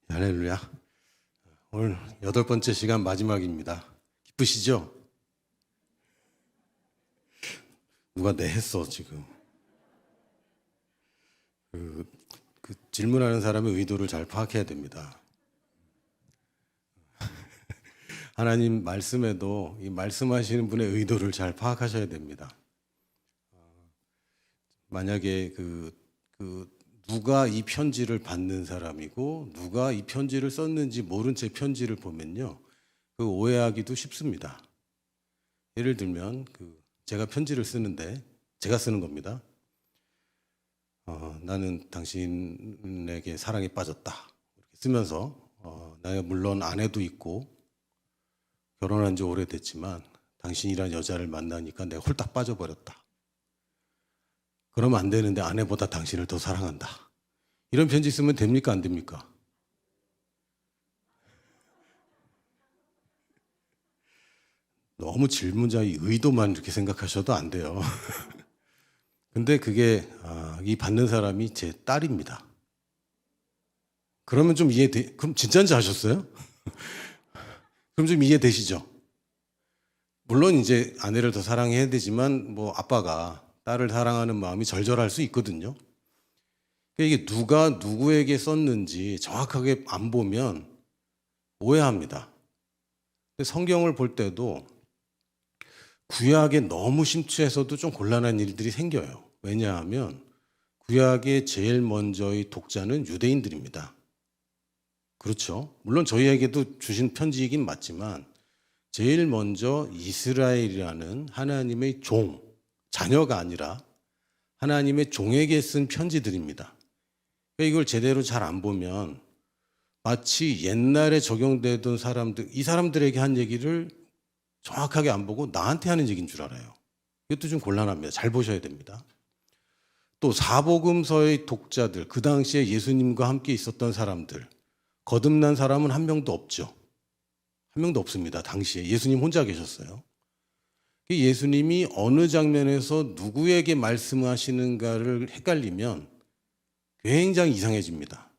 할렐루야. 오늘 8번째 시간 마지막입니다. 기쁘시죠? 누가 네 했어 지금. 그 질문하는 사람의 의도를 잘 파악해야 됩니다. 하나님 말씀에도 이 말씀하시는 분의 의도를 잘 파악하셔야 됩니다. 만약에 누가 이 편지를 받는 사람이고 누가 이 편지를 썼는지 모른 채 편지를 보면요, 그 오해하기도 쉽습니다. 예를 들면 제가 편지를 쓰는데 제가 쓰는 겁니다. 나는 당신에게 사랑에 빠졌다 이렇게 쓰면서 내가 물론 아내도 있고 결혼한 지 오래됐지만 당신이란 여자를 만나니까 내가 홀딱 빠져버렸다. 그러면 안 되는데 아내보다 당신을 더 사랑한다. 이런 편지 쓰면 됩니까? 안 됩니까? 너무 질문자의 의도만 이렇게 생각하셔도 안 돼요. 근데 그게 이 받는 사람이 제 딸입니다. 그러면 좀 그럼 진짜인지 아셨어요? 그럼 좀 이해되시죠? 물론 이제 아내를 더 사랑해야 되지만 뭐 아빠가 딸을 사랑하는 마음이 절절할 수 있거든요. 이게 누가 누구에게 썼는지 정확하게 안 보면 오해합니다. 성경을 볼 때도 구약에 너무 심취해서도 좀 곤란한 일들이 생겨요. 왜냐하면 구약의 제일 먼저의 독자는 유대인들입니다. 그렇죠. 물론 저희에게도 주신 편지이긴 맞지만 제일 먼저 이스라엘이라는 하나님의 자녀가 아니라 하나님의 종에게 쓴 편지들입니다. 이걸 제대로 잘 안 보면 마치 옛날에 적용되던 사람들, 이 사람들에게 한 얘기를 정확하게 안 보고 나한테 하는 얘기인 줄 알아요. 이것도 좀 곤란합니다. 잘 보셔야 됩니다. 또 사복음서의 독자들, 그 당시에 예수님과 함께 있었던 사람들, 거듭난 사람은 한 명도 없죠. 한 명도 없습니다. 당시에 예수님 혼자 계셨어요. 예수님이 어느 장면에서 누구에게 말씀하시는가를 헷갈리면 굉장히 이상해집니다.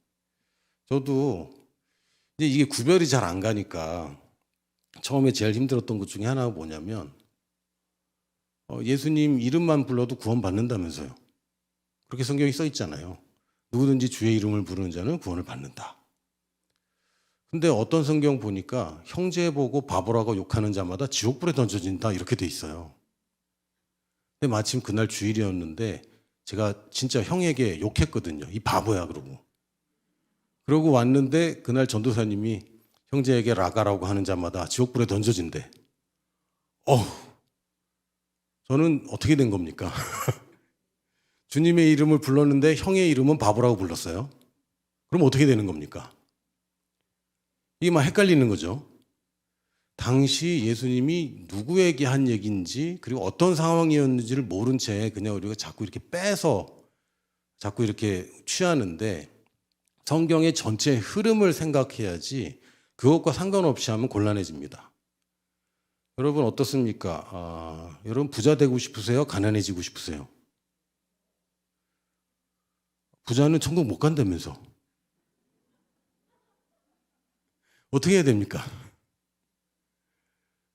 저도 이제 이게 구별이 잘 안 가니까 처음에 제일 힘들었던 것 중에 하나가 뭐냐면 예수님 이름만 불러도 구원받는다면서요. 그렇게 성경이 써 있잖아요. 누구든지 주의 이름을 부르는 자는 구원을 받는다. 근데 어떤 성경 보니까 형제 보고 바보라고 욕하는 자마다 지옥불에 던져진다 이렇게 돼 있어요. 근데 마침 그날 주일이었는데 제가 진짜 형에게 욕했거든요. 이 바보야 그러고 왔는데 그날 전도사님이 형제에게 라가라고 하는 자마다 지옥불에 던져진대. 저는 어떻게 된 겁니까? 주님의 이름을 불렀는데 형의 이름은 바보라고 불렀어요. 그럼 어떻게 되는 겁니까? 이게 막 헷갈리는 거죠. 당시 예수님이 누구에게 한 얘기인지 그리고 어떤 상황이었는지를 모른 채 그냥 우리가 자꾸 이렇게 빼서 자꾸 이렇게 취하는데 성경의 전체 흐름을 생각해야지 그것과 상관없이 하면 곤란해집니다. 여러분 어떻습니까? 여러분 부자 되고 싶으세요? 가난해지고 싶으세요? 부자는 천국 못 간다면서. 어떻게 해야 됩니까?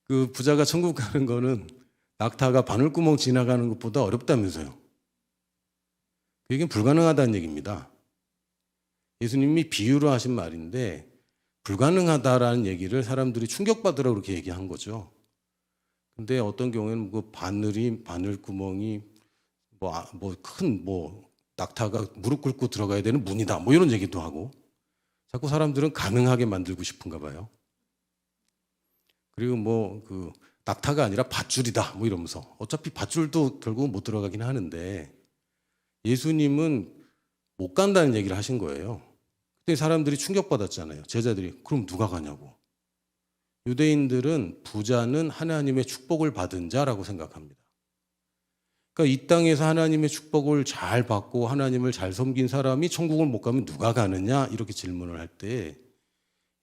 그 부자가 천국 가는 거는 낙타가 바늘구멍 지나가는 것보다 어렵다면서요. 그게 불가능하다는 얘기입니다. 예수님이 비유로 하신 말인데 불가능하다라는 얘기를 사람들이 충격받으라고 그렇게 얘기한 거죠. 근데 어떤 경우에는 바늘구멍이 큰 낙타가 무릎 꿇고 들어가야 되는 문이다 이런 얘기도 하고 자꾸 사람들은 가능하게 만들고 싶은가 봐요. 그리고 낙타가 아니라 밧줄이다 이러면서 어차피 밧줄도 결국은 못 들어가긴 하는데 예수님은 못 간다는 얘기를 하신 거예요. 그때 사람들이 충격받았잖아요. 제자들이 그럼 누가 가냐고. 유대인들은 부자는 하나님의 축복을 받은 자라고 생각합니다. 그러니까 이 땅에서 하나님의 축복을 잘 받고 하나님을 잘 섬긴 사람이 천국을 못 가면 누가 가느냐 이렇게 질문을 할 때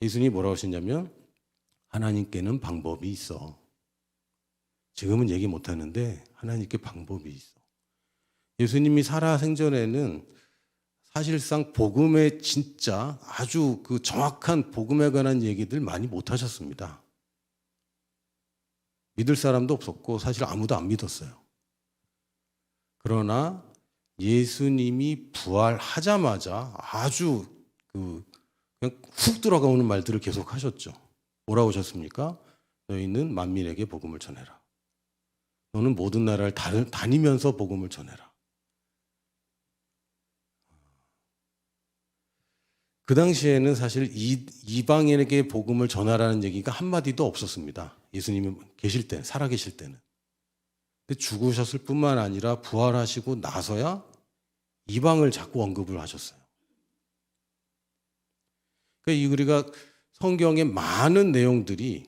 예수님이 뭐라고 하셨냐면 하나님께는 방법이 있어. 지금은 얘기 못 하는데 하나님께 방법이 있어. 예수님이 살아생전에는 사실상 복음의 진짜 아주 그 정확한 복음에 관한 얘기들 많이 못 하셨습니다. 믿을 사람도 없었고 사실 아무도 안 믿었어요. 그러나 예수님이 부활하자마자 아주 그냥 훅 들어가오는 말들을 계속 하셨죠. 뭐라고 하셨습니까? 너희는 만민에게 복음을 전해라. 너는 모든 나라를 다니면서 복음을 전해라. 그 당시에는 사실 이방인에게 복음을 전하라는 얘기가 한마디도 없었습니다. 예수님이 계실 때, 살아계실 때는. 근데 죽으셨을 뿐만 아니라 부활하시고 나서야 이방을 자꾸 언급을 하셨어요. 그러니까 우리가 성경의 많은 내용들이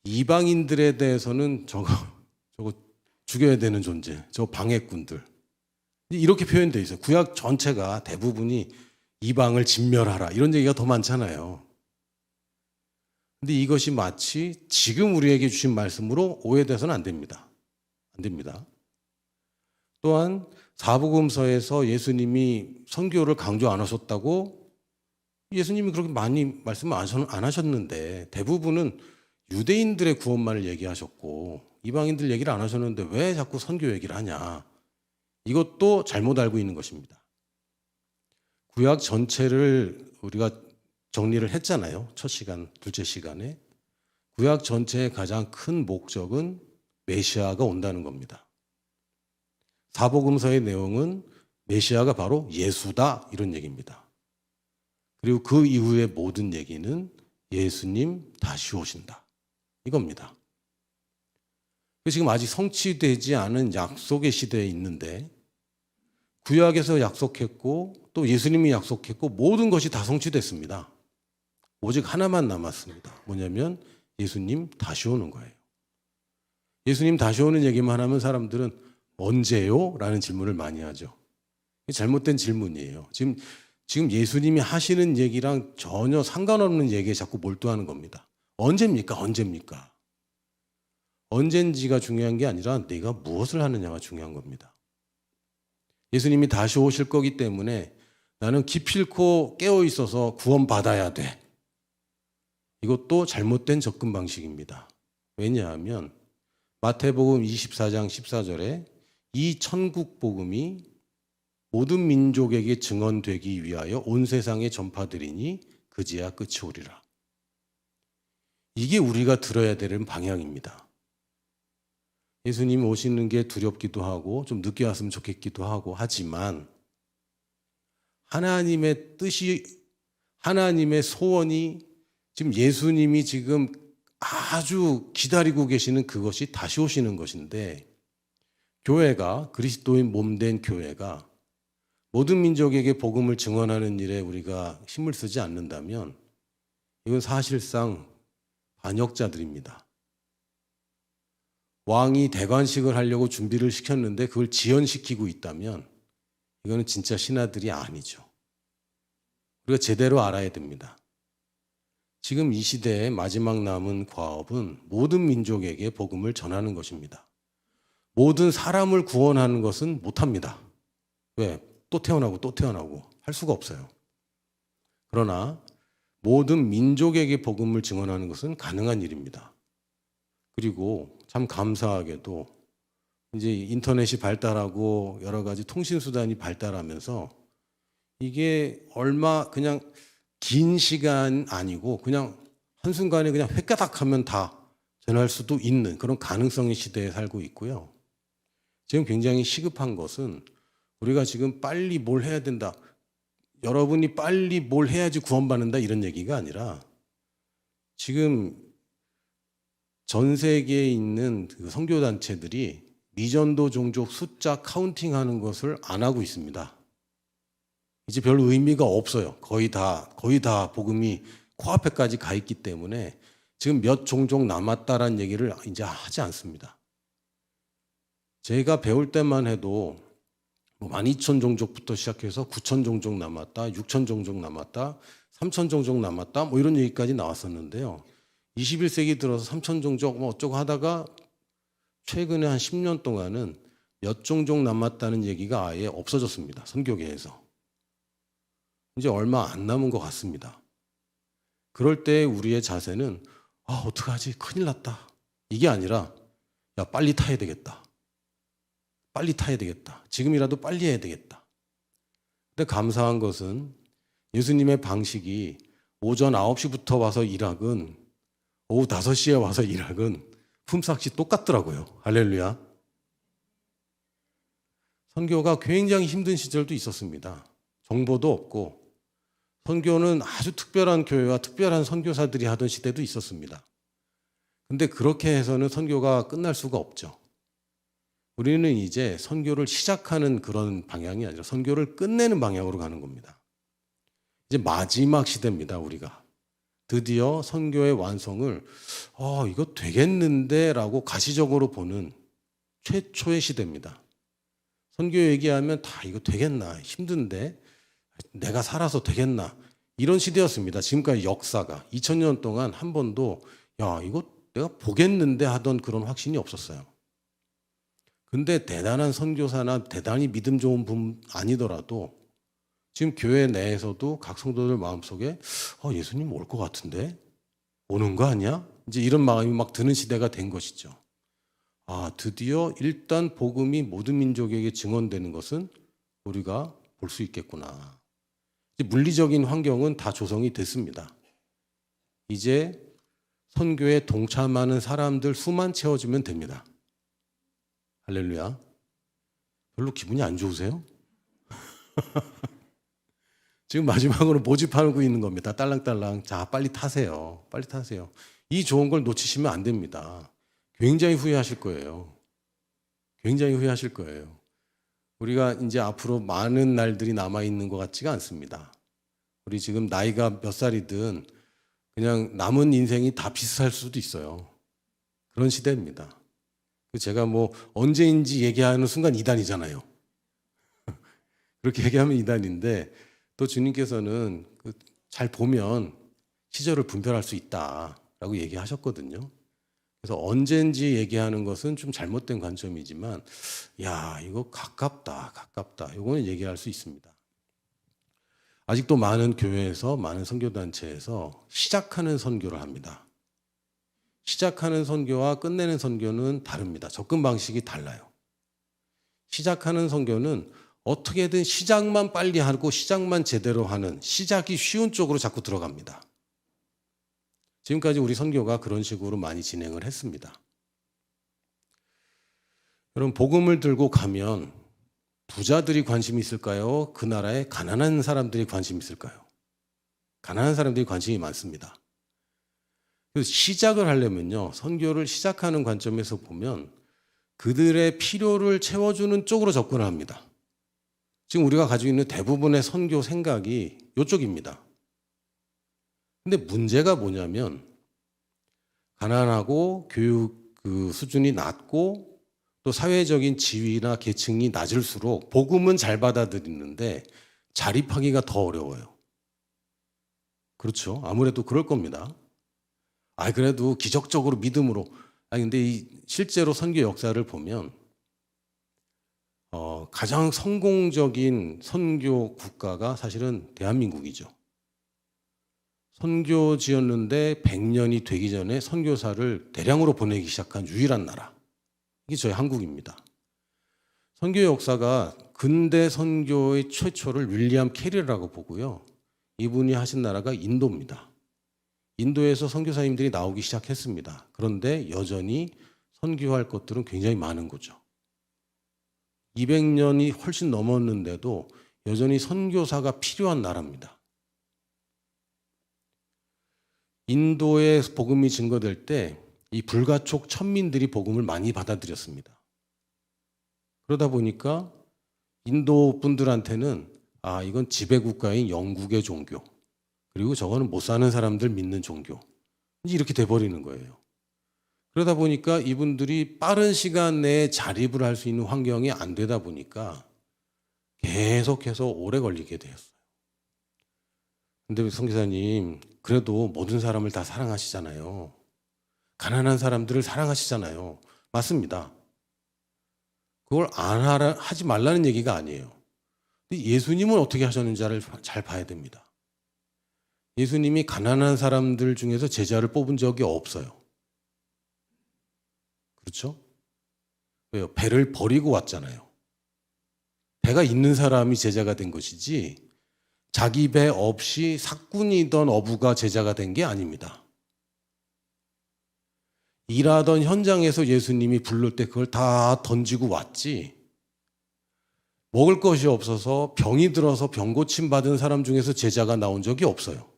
이방인들에 대해서는 저거 죽여야 되는 존재, 저 방해꾼들. 이렇게 표현되어 있어요. 구약 전체가 대부분이 이방을 진멸하라 이런 얘기가 더 많잖아요. 근데 이것이 마치 지금 우리에게 주신 말씀으로 오해돼서는 안 됩니다. 안 됩니다. 또한 사복음서에서 예수님이 선교를 강조 안 하셨다고 예수님이 그렇게 많이 말씀을 안 하셨는데 대부분은 유대인들의 구원만을 얘기하셨고 이방인들 얘기를 안 하셨는데 왜 자꾸 선교 얘기를 하냐. 이것도 잘못 알고 있는 것입니다. 구약 전체를 우리가 정리를 했잖아요. 첫 시간, 둘째 시간에. 구약 전체의 가장 큰 목적은 메시아가 온다는 겁니다. 사복음서의 내용은 메시아가 바로 예수다 이런 얘기입니다. 그리고 그 이후의 모든 얘기는 예수님 다시 오신다 이겁니다. 지금 아직 성취되지 않은 약속의 시대에 있는데 구약에서 약속했고 또 예수님이 약속했고 모든 것이 다 성취됐습니다. 오직 하나만 남았습니다. 뭐냐면 예수님 다시 오는 거예요. 예수님 다시 오는 얘기만 하면 사람들은 언제요? 라는 질문을 많이 하죠. 잘못된 질문이에요. 지금 예수님이 하시는 얘기랑 전혀 상관없는 얘기에 자꾸 몰두하는 겁니다. 언제입니까? 언제입니까? 언젠지가 중요한 게 아니라 내가 무엇을 하느냐가 중요한 겁니다. 예수님이 다시 오실 거기 때문에 나는 기필코 깨어 있어서 구원받아야 돼. 이것도 잘못된 접근 방식입니다. 왜냐하면 마태복음 24장 14절에 이 천국 복음이 모든 민족에게 증언되기 위하여 온 세상에 전파되리니 그제야 끝이 오리라. 이게 우리가 들어야 되는 방향입니다. 예수님 오시는 게 두렵기도 하고 좀 늦게 왔으면 좋겠기도 하고 하지만 하나님의 뜻이 하나님의 소원이 지금 예수님이 지금 아주 기다리고 계시는 그것이 다시 오시는 것인데 교회가 그리스도인 몸된 교회가 모든 민족에게 복음을 증언하는 일에 우리가 힘을 쓰지 않는다면 이건 사실상 반역자들입니다. 왕이 대관식을 하려고 준비를 시켰는데 그걸 지연시키고 있다면 이거는 진짜 신하들이 아니죠. 우리가 제대로 알아야 됩니다. 지금 이 시대의 마지막 남은 과업은 모든 민족에게 복음을 전하는 것입니다. 모든 사람을 구원하는 것은 못합니다. 왜? 또 태어나고 할 수가 없어요. 그러나 모든 민족에게 복음을 증언하는 것은 가능한 일입니다. 그리고 참 감사하게도 이제 인터넷이 발달하고 여러 가지 통신수단이 발달하면서 이게 얼마 그냥 긴 시간 아니고 그냥 한순간에 그냥 획가닥 하면 다 전할 수도 있는 그런 가능성의 시대에 살고 있고요. 지금 굉장히 시급한 것은 우리가 지금 빨리 뭘 해야 된다. 여러분이 빨리 뭘 해야지 구원받는다 이런 얘기가 아니라 지금 전 세계에 있는 그 선교단체들이 미전도 종족 숫자 카운팅하는 것을 안 하고 있습니다. 이제 별 의미가 없어요. 거의 다 복음이 코앞에까지 가 있기 때문에 지금 몇 종족 남았다라는 얘기를 이제 하지 않습니다. 제가 배울 때만 해도 12,000 종족부터 시작해서 9,000 종족 남았다, 6,000 종족 남았다, 3,000 종족 남았다, 뭐 이런 얘기까지 나왔었는데요. 21세기 들어서 3,000 종족 뭐 어쩌고 하다가 최근에 한 10년 동안은 몇 종족 남았다는 얘기가 아예 없어졌습니다. 선교계에서. 이제 얼마 안 남은 것 같습니다. 그럴 때 우리의 자세는 어떡하지? 큰일 났다. 이게 아니라 야, 빨리 타야 되겠다. 빨리 타야 되겠다. 지금이라도 빨리 해야 되겠다. 근데 감사한 것은 예수님의 방식이 오전 9시부터 와서 일학은 오후 5시에 와서 일학은 품삯이 똑같더라고요. 할렐루야. 선교가 굉장히 힘든 시절도 있었습니다. 정보도 없고 선교는 아주 특별한 교회와 특별한 선교사들이 하던 시대도 있었습니다. 근데 그렇게 해서는 선교가 끝날 수가 없죠. 우리는 이제 선교를 시작하는 그런 방향이 아니라 선교를 끝내는 방향으로 가는 겁니다. 이제 마지막 시대입니다, 우리가. 드디어 선교의 완성을 이거 되겠는데 라고 가시적으로 보는 최초의 시대입니다. 선교 얘기하면 다 이거 되겠나, 힘든데 내가 살아서 되겠나, 이런 시대였습니다. 지금까지 역사가 2000년 동안 한 번도 이거 내가 보겠는데 하던 그런 확신이 없었어요. 근데 대단한 선교사나 대단히 믿음 좋은 분 아니더라도 지금 교회 내에서도 각 성도들 마음속에 예수님 올 것 같은데? 오는 거 아니야? 이제 이런 마음이 막 드는 시대가 된 것이죠. 드디어 일단 복음이 모든 민족에게 증언되는 것은 우리가 볼 수 있겠구나. 이제 물리적인 환경은 다 조성이 됐습니다. 이제 선교에 동참하는 사람들 수만 채워주면 됩니다. 할렐루야. 별로 기분이 안 좋으세요? 지금 마지막으로 모집하고 있는 겁니다. 딸랑딸랑. 자, 빨리 타세요. 빨리 타세요. 이 좋은 걸 놓치시면 안 됩니다. 굉장히 후회하실 거예요. 굉장히 후회하실 거예요. 우리가 이제 앞으로 많은 날들이 남아있는 것 같지가 않습니다. 우리 지금 나이가 몇 살이든 그냥 남은 인생이 다 비슷할 수도 있어요. 그런 시대입니다. 제가 언제인지 얘기하는 순간 이단이잖아요. 그렇게 얘기하면 이단인데 또 주님께서는 잘 보면 시절을 분별할 수 있다라고 얘기하셨거든요. 그래서 언제인지 얘기하는 것은 좀 잘못된 관점이지만 이거 가깝다. 이거는 얘기할 수 있습니다. 아직도 많은 교회에서 많은 선교단체에서 시작하는 선교를 합니다. 시작하는 선교와 끝내는 선교는 다릅니다. 접근 방식이 달라요. 시작하는 선교는 어떻게든 시작만 빨리 하고 시작만 제대로 하는 시작이 쉬운 쪽으로 자꾸 들어갑니다. 지금까지 우리 선교가 그런 식으로 많이 진행을 했습니다. 여러분, 복음을 들고 가면 부자들이 관심이 있을까요? 그 나라에 가난한 사람들이 관심이 있을까요? 가난한 사람들이 관심이 많습니다. 그래서 시작을 하려면요, 선교를 시작하는 관점에서 보면 그들의 필요를 채워주는 쪽으로 접근을 합니다. 지금 우리가 가지고 있는 대부분의 선교 생각이 이쪽입니다. 근데 문제가 뭐냐면 가난하고 교육 수준이 낮고 또 사회적인 지위나 계층이 낮을수록 복음은 잘 받아들이는데 자립하기가 더 어려워요. 그렇죠? 아무래도 그럴 겁니다. 그래도 기적적으로 믿음으로. 근데 실제로 선교 역사를 보면 가장 성공적인 선교 국가가 사실은 대한민국이죠. 선교지였는데 100년이 되기 전에 선교사를 대량으로 보내기 시작한 유일한 나라. 이게 저희 한국입니다. 선교 역사가 근대 선교의 최초를 윌리엄 캐리라고 보고요. 이분이 하신 나라가 인도입니다. 인도에서 선교사님들이 나오기 시작했습니다. 그런데 여전히 선교할 것들은 굉장히 많은 거죠. 200년이 훨씬 넘었는데도 여전히 선교사가 필요한 나라입니다. 인도에 복음이 증거될 때 이 불가촉 천민들이 복음을 많이 받아들였습니다. 그러다 보니까 인도 분들한테는 이건 지배국가인 영국의 종교, 그리고 저거는 못 사는 사람들 믿는 종교, 이렇게 돼버리는 거예요. 그러다 보니까 이분들이 빠른 시간 내에 자립을 할 수 있는 환경이 안 되다 보니까 계속해서 오래 걸리게 되었어요. 근데 선교사님, 그래도 모든 사람을 다 사랑하시잖아요. 가난한 사람들을 사랑하시잖아요. 맞습니다. 그걸 하지 말라는 얘기가 아니에요. 근데 예수님은 어떻게 하셨는지를 잘 봐야 됩니다. 예수님이 가난한 사람들 중에서 제자를 뽑은 적이 없어요. 그렇죠? 왜요? 배를 버리고 왔잖아요. 배가 있는 사람이 제자가 된 것이지 자기 배 없이 삭군이던 어부가 제자가 된 게 아닙니다. 일하던 현장에서 예수님이 부를 때 그걸 다 던지고 왔지, 먹을 것이 없어서 병이 들어서 병 고침 받은 사람 중에서 제자가 나온 적이 없어요.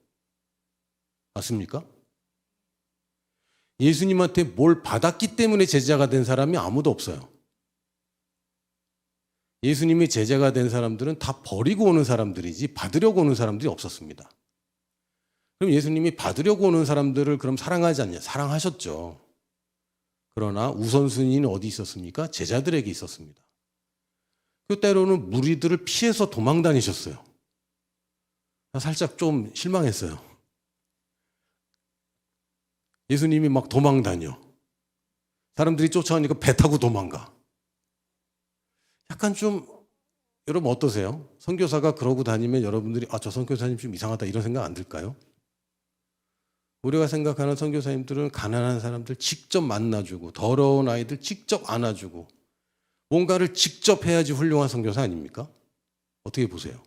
맞습니까? 예수님한테 뭘 받았기 때문에 제자가 된 사람이 아무도 없어요. 예수님이 제자가 된 사람들은 다 버리고 오는 사람들이지 받으려고 오는 사람들이 없었습니다. 그럼 예수님이 받으려고 오는 사람들을 그럼 사랑하지 않냐? 사랑하셨죠. 그러나 우선순위는 어디 있었습니까? 제자들에게 있었습니다. 그 때로는 무리들을 피해서 도망 다니셨어요. 살짝 좀 실망했어요. 예수님이 막 도망 다녀. 사람들이 쫓아오니까 배 타고 도망가. 약간 좀, 여러분 어떠세요? 선교사가 그러고 다니면 여러분들이 저 선교사님 좀 이상하다 이런 생각 안 들까요? 우리가 생각하는 선교사님들은 가난한 사람들 직접 만나주고 더러운 아이들 직접 안아주고 뭔가를 직접 해야지 훌륭한 선교사 아닙니까? 어떻게 보세요?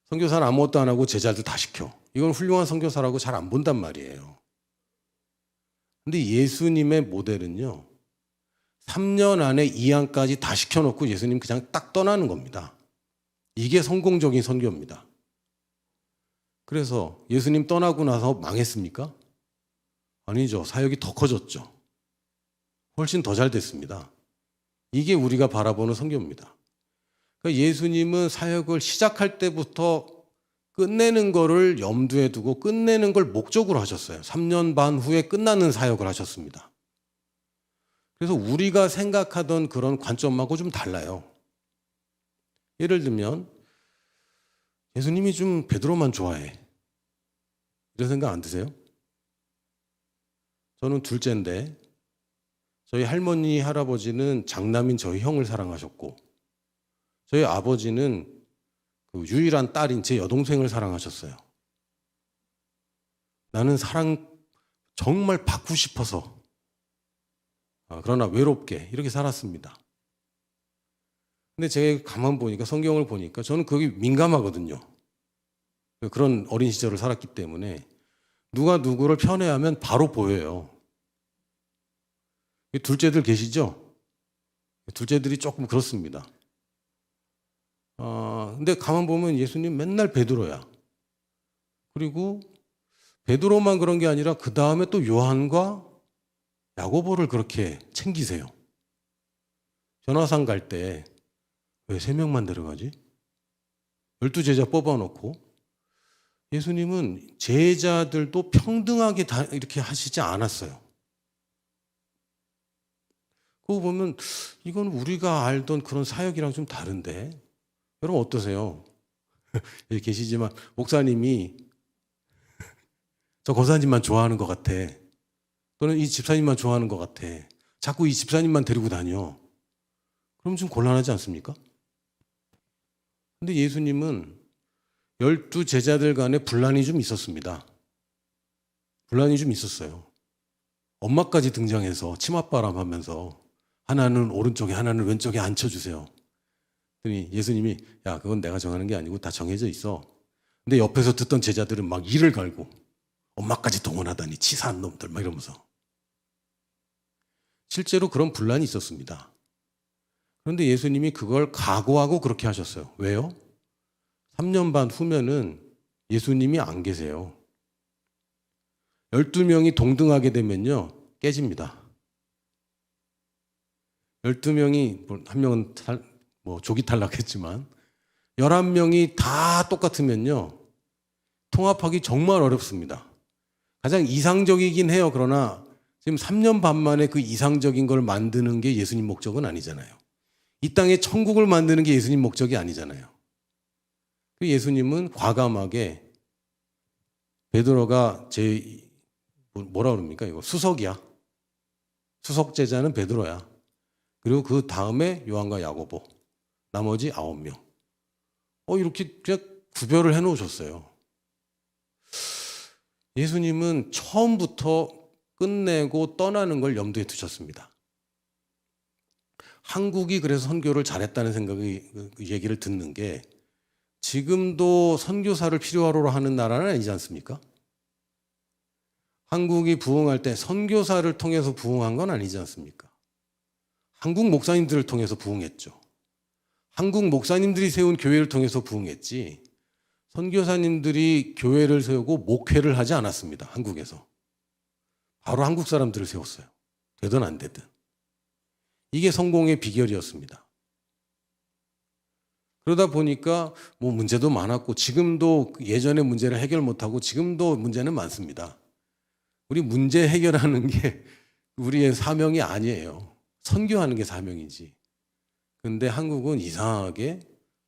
선교사는 아무것도 안 하고 제자들 다 시켜. 이건 훌륭한 선교사라고 잘 안 본단 말이에요. 근데 예수님의 모델은요, 3년 안에 이항까지 다 시켜놓고 예수님 그냥 딱 떠나는 겁니다. 이게 성공적인 선교입니다. 그래서 예수님 떠나고 나서 망했습니까? 아니죠. 사역이 더 커졌죠. 훨씬 더 잘 됐습니다. 이게 우리가 바라보는 선교입니다. 그러니까 예수님은 사역을 시작할 때부터 끝내는 거를 염두에 두고 끝내는 걸 목적으로 하셨어요. 3년 반 후에 끝나는 사역을 하셨습니다. 그래서 우리가 생각하던 그런 관점하고 좀 달라요. 예를 들면 예수님이 좀 베드로만 좋아해. 이런 생각 안 드세요? 저는 둘째인데 저희 할머니, 할아버지는 장남인 저희 형을 사랑하셨고 저희 아버지는 그 유일한 딸인 제 여동생을 사랑하셨어요. 나는 사랑 정말 받고 싶어서 그러나 외롭게 이렇게 살았습니다. 근데 제가 가만 보니까 성경을 보니까 저는 그게 민감하거든요. 그런 어린 시절을 살았기 때문에 누가 누구를 편애하면 바로 보여요. 둘째들 계시죠? 둘째들이 조금 그렇습니다. 근데 가만 보면 예수님 맨날 베드로야. 그리고 베드로만 그런 게 아니라 그 다음에 또 요한과 야고보를 그렇게 챙기세요. 전화상 갈 때 왜 3명만 데려가지? 12제자 뽑아놓고 예수님은 제자들도 평등하게 다 이렇게 하시지 않았어요. 그거 보면 이건 우리가 알던 그런 사역이랑 좀 다른데 여러분 어떠세요? 여기 계시지만 목사님이 저 권사님만 좋아하는 것 같아. 또는 이 집사님만 좋아하는 것 같아. 자꾸 이 집사님만 데리고 다녀. 그럼 좀 곤란하지 않습니까? 근데 예수님은 12제자들 간에 분란이 좀 있었습니다. 분란이 좀 있었어요. 엄마까지 등장해서 치맛바람 하면서 하나는 오른쪽에 하나는 왼쪽에 앉혀주세요. 그랬더니 예수님이 야 그건 내가 정하는 게 아니고 다 정해져 있어. 근데 옆에서 듣던 제자들은 막 이를 갈고 엄마까지 동원하다니 치사한 놈들 막 이러면서 실제로 그런 분란이 있었습니다. 그런데 예수님이 그걸 각오하고 그렇게 하셨어요. 왜요? 3년 반 후면은 예수님이 안 계세요. 12명이 동등하게 되면요 깨집니다. 12명이 한 명은 조기 탈락했지만 11명이 다 똑같으면요 통합하기 정말 어렵습니다. 가장 이상적이긴 해요. 그러나 지금 3년 반 만에 그 이상적인 걸 만드는 게 예수님 목적은 아니잖아요. 이 땅에 천국을 만드는 게 예수님 목적이 아니잖아요. 그 예수님은 과감하게 베드로가 뭐라 그럽니까? 이거 수석이야. 수석 제자는 베드로야. 그리고 그 다음에 요한과 야고보. 나머지 9명. 이렇게 그냥 구별을 해놓으셨어요. 예수님은 처음부터 끝내고 떠나는 걸 염두에 두셨습니다. 한국이 그래서 선교를 잘했다는 생각이, 얘기를 듣는 게, 지금도 선교사를 필요로 하는 나라는 아니지 않습니까? 한국이 부흥할 때 선교사를 통해서 부흥한 건 아니지 않습니까? 한국 목사님들을 통해서 부흥했죠. 한국 목사님들이 세운 교회를 통해서 부흥했지, 선교사님들이 교회를 세우고 목회를 하지 않았습니다. 한국에서. 바로 한국 사람들을 세웠어요. 되든 안 되든. 이게 성공의 비결이었습니다. 그러다 보니까 뭐 문제도 많았고, 지금도 예전의 문제를 해결 못하고 지금도 문제는 많습니다. 우리 문제 해결하는 게 우리의 사명이 아니에요. 선교하는 게 사명이지. 근데 한국은 이상하게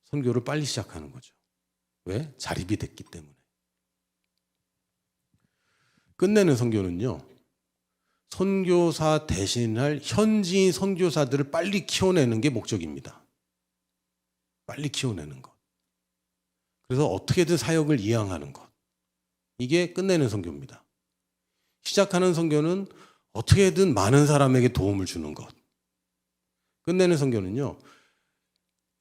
선교를 빨리 시작하는 거죠. 왜? 자립이 됐기 때문에. 끝내는 선교는요, 선교사 대신할 현지인 선교사들을 빨리 키워내는 게 목적입니다. 빨리 키워내는 것. 그래서 어떻게든 사역을 이양하는 것. 이게 끝내는 선교입니다. 시작하는 선교는 어떻게든 많은 사람에게 도움을 주는 것. 끝내는 선교는요,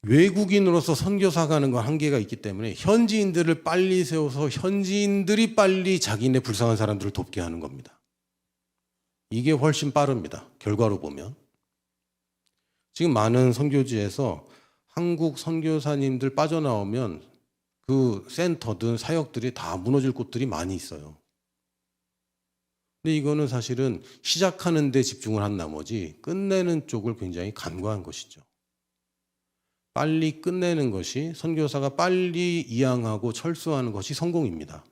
외국인으로서 선교사가 하는 건 한계가 있기 때문에 현지인들을 빨리 세워서 현지인들이 빨리 자기네 불쌍한 사람들을 돕게 하는 겁니다. 이게 훨씬 빠릅니다. 결과로 보면. 지금 많은 선교지에서 한국 선교사님들 빠져나오면 그 센터든 사역들이 다 무너질 곳들이 많이 있어요. 근데 이거는 사실은 시작하는 데 집중을 한 나머지 끝내는 쪽을 굉장히 간과한 것이죠. 빨리 끝내는 것이, 선교사가 빨리 이양하고 철수하는 것이 성공입니다.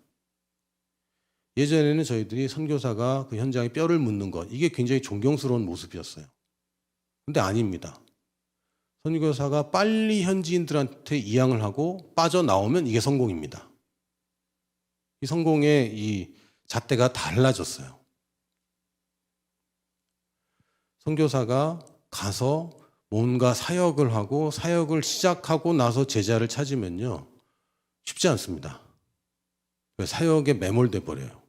예전에는 저희들이 선교사가 그 현장에 뼈를 묻는 것, 이게 굉장히 존경스러운 모습이었어요. 근데 아닙니다. 선교사가 빨리 현지인들한테 이양을 하고 빠져나오면 이게 성공입니다. 이 성공의 이 잣대가 달라졌어요. 선교사가 가서 뭔가 사역을 하고 사역을 시작하고 나서 제자를 찾으면요, 쉽지 않습니다. 사역에 매몰돼 버려요.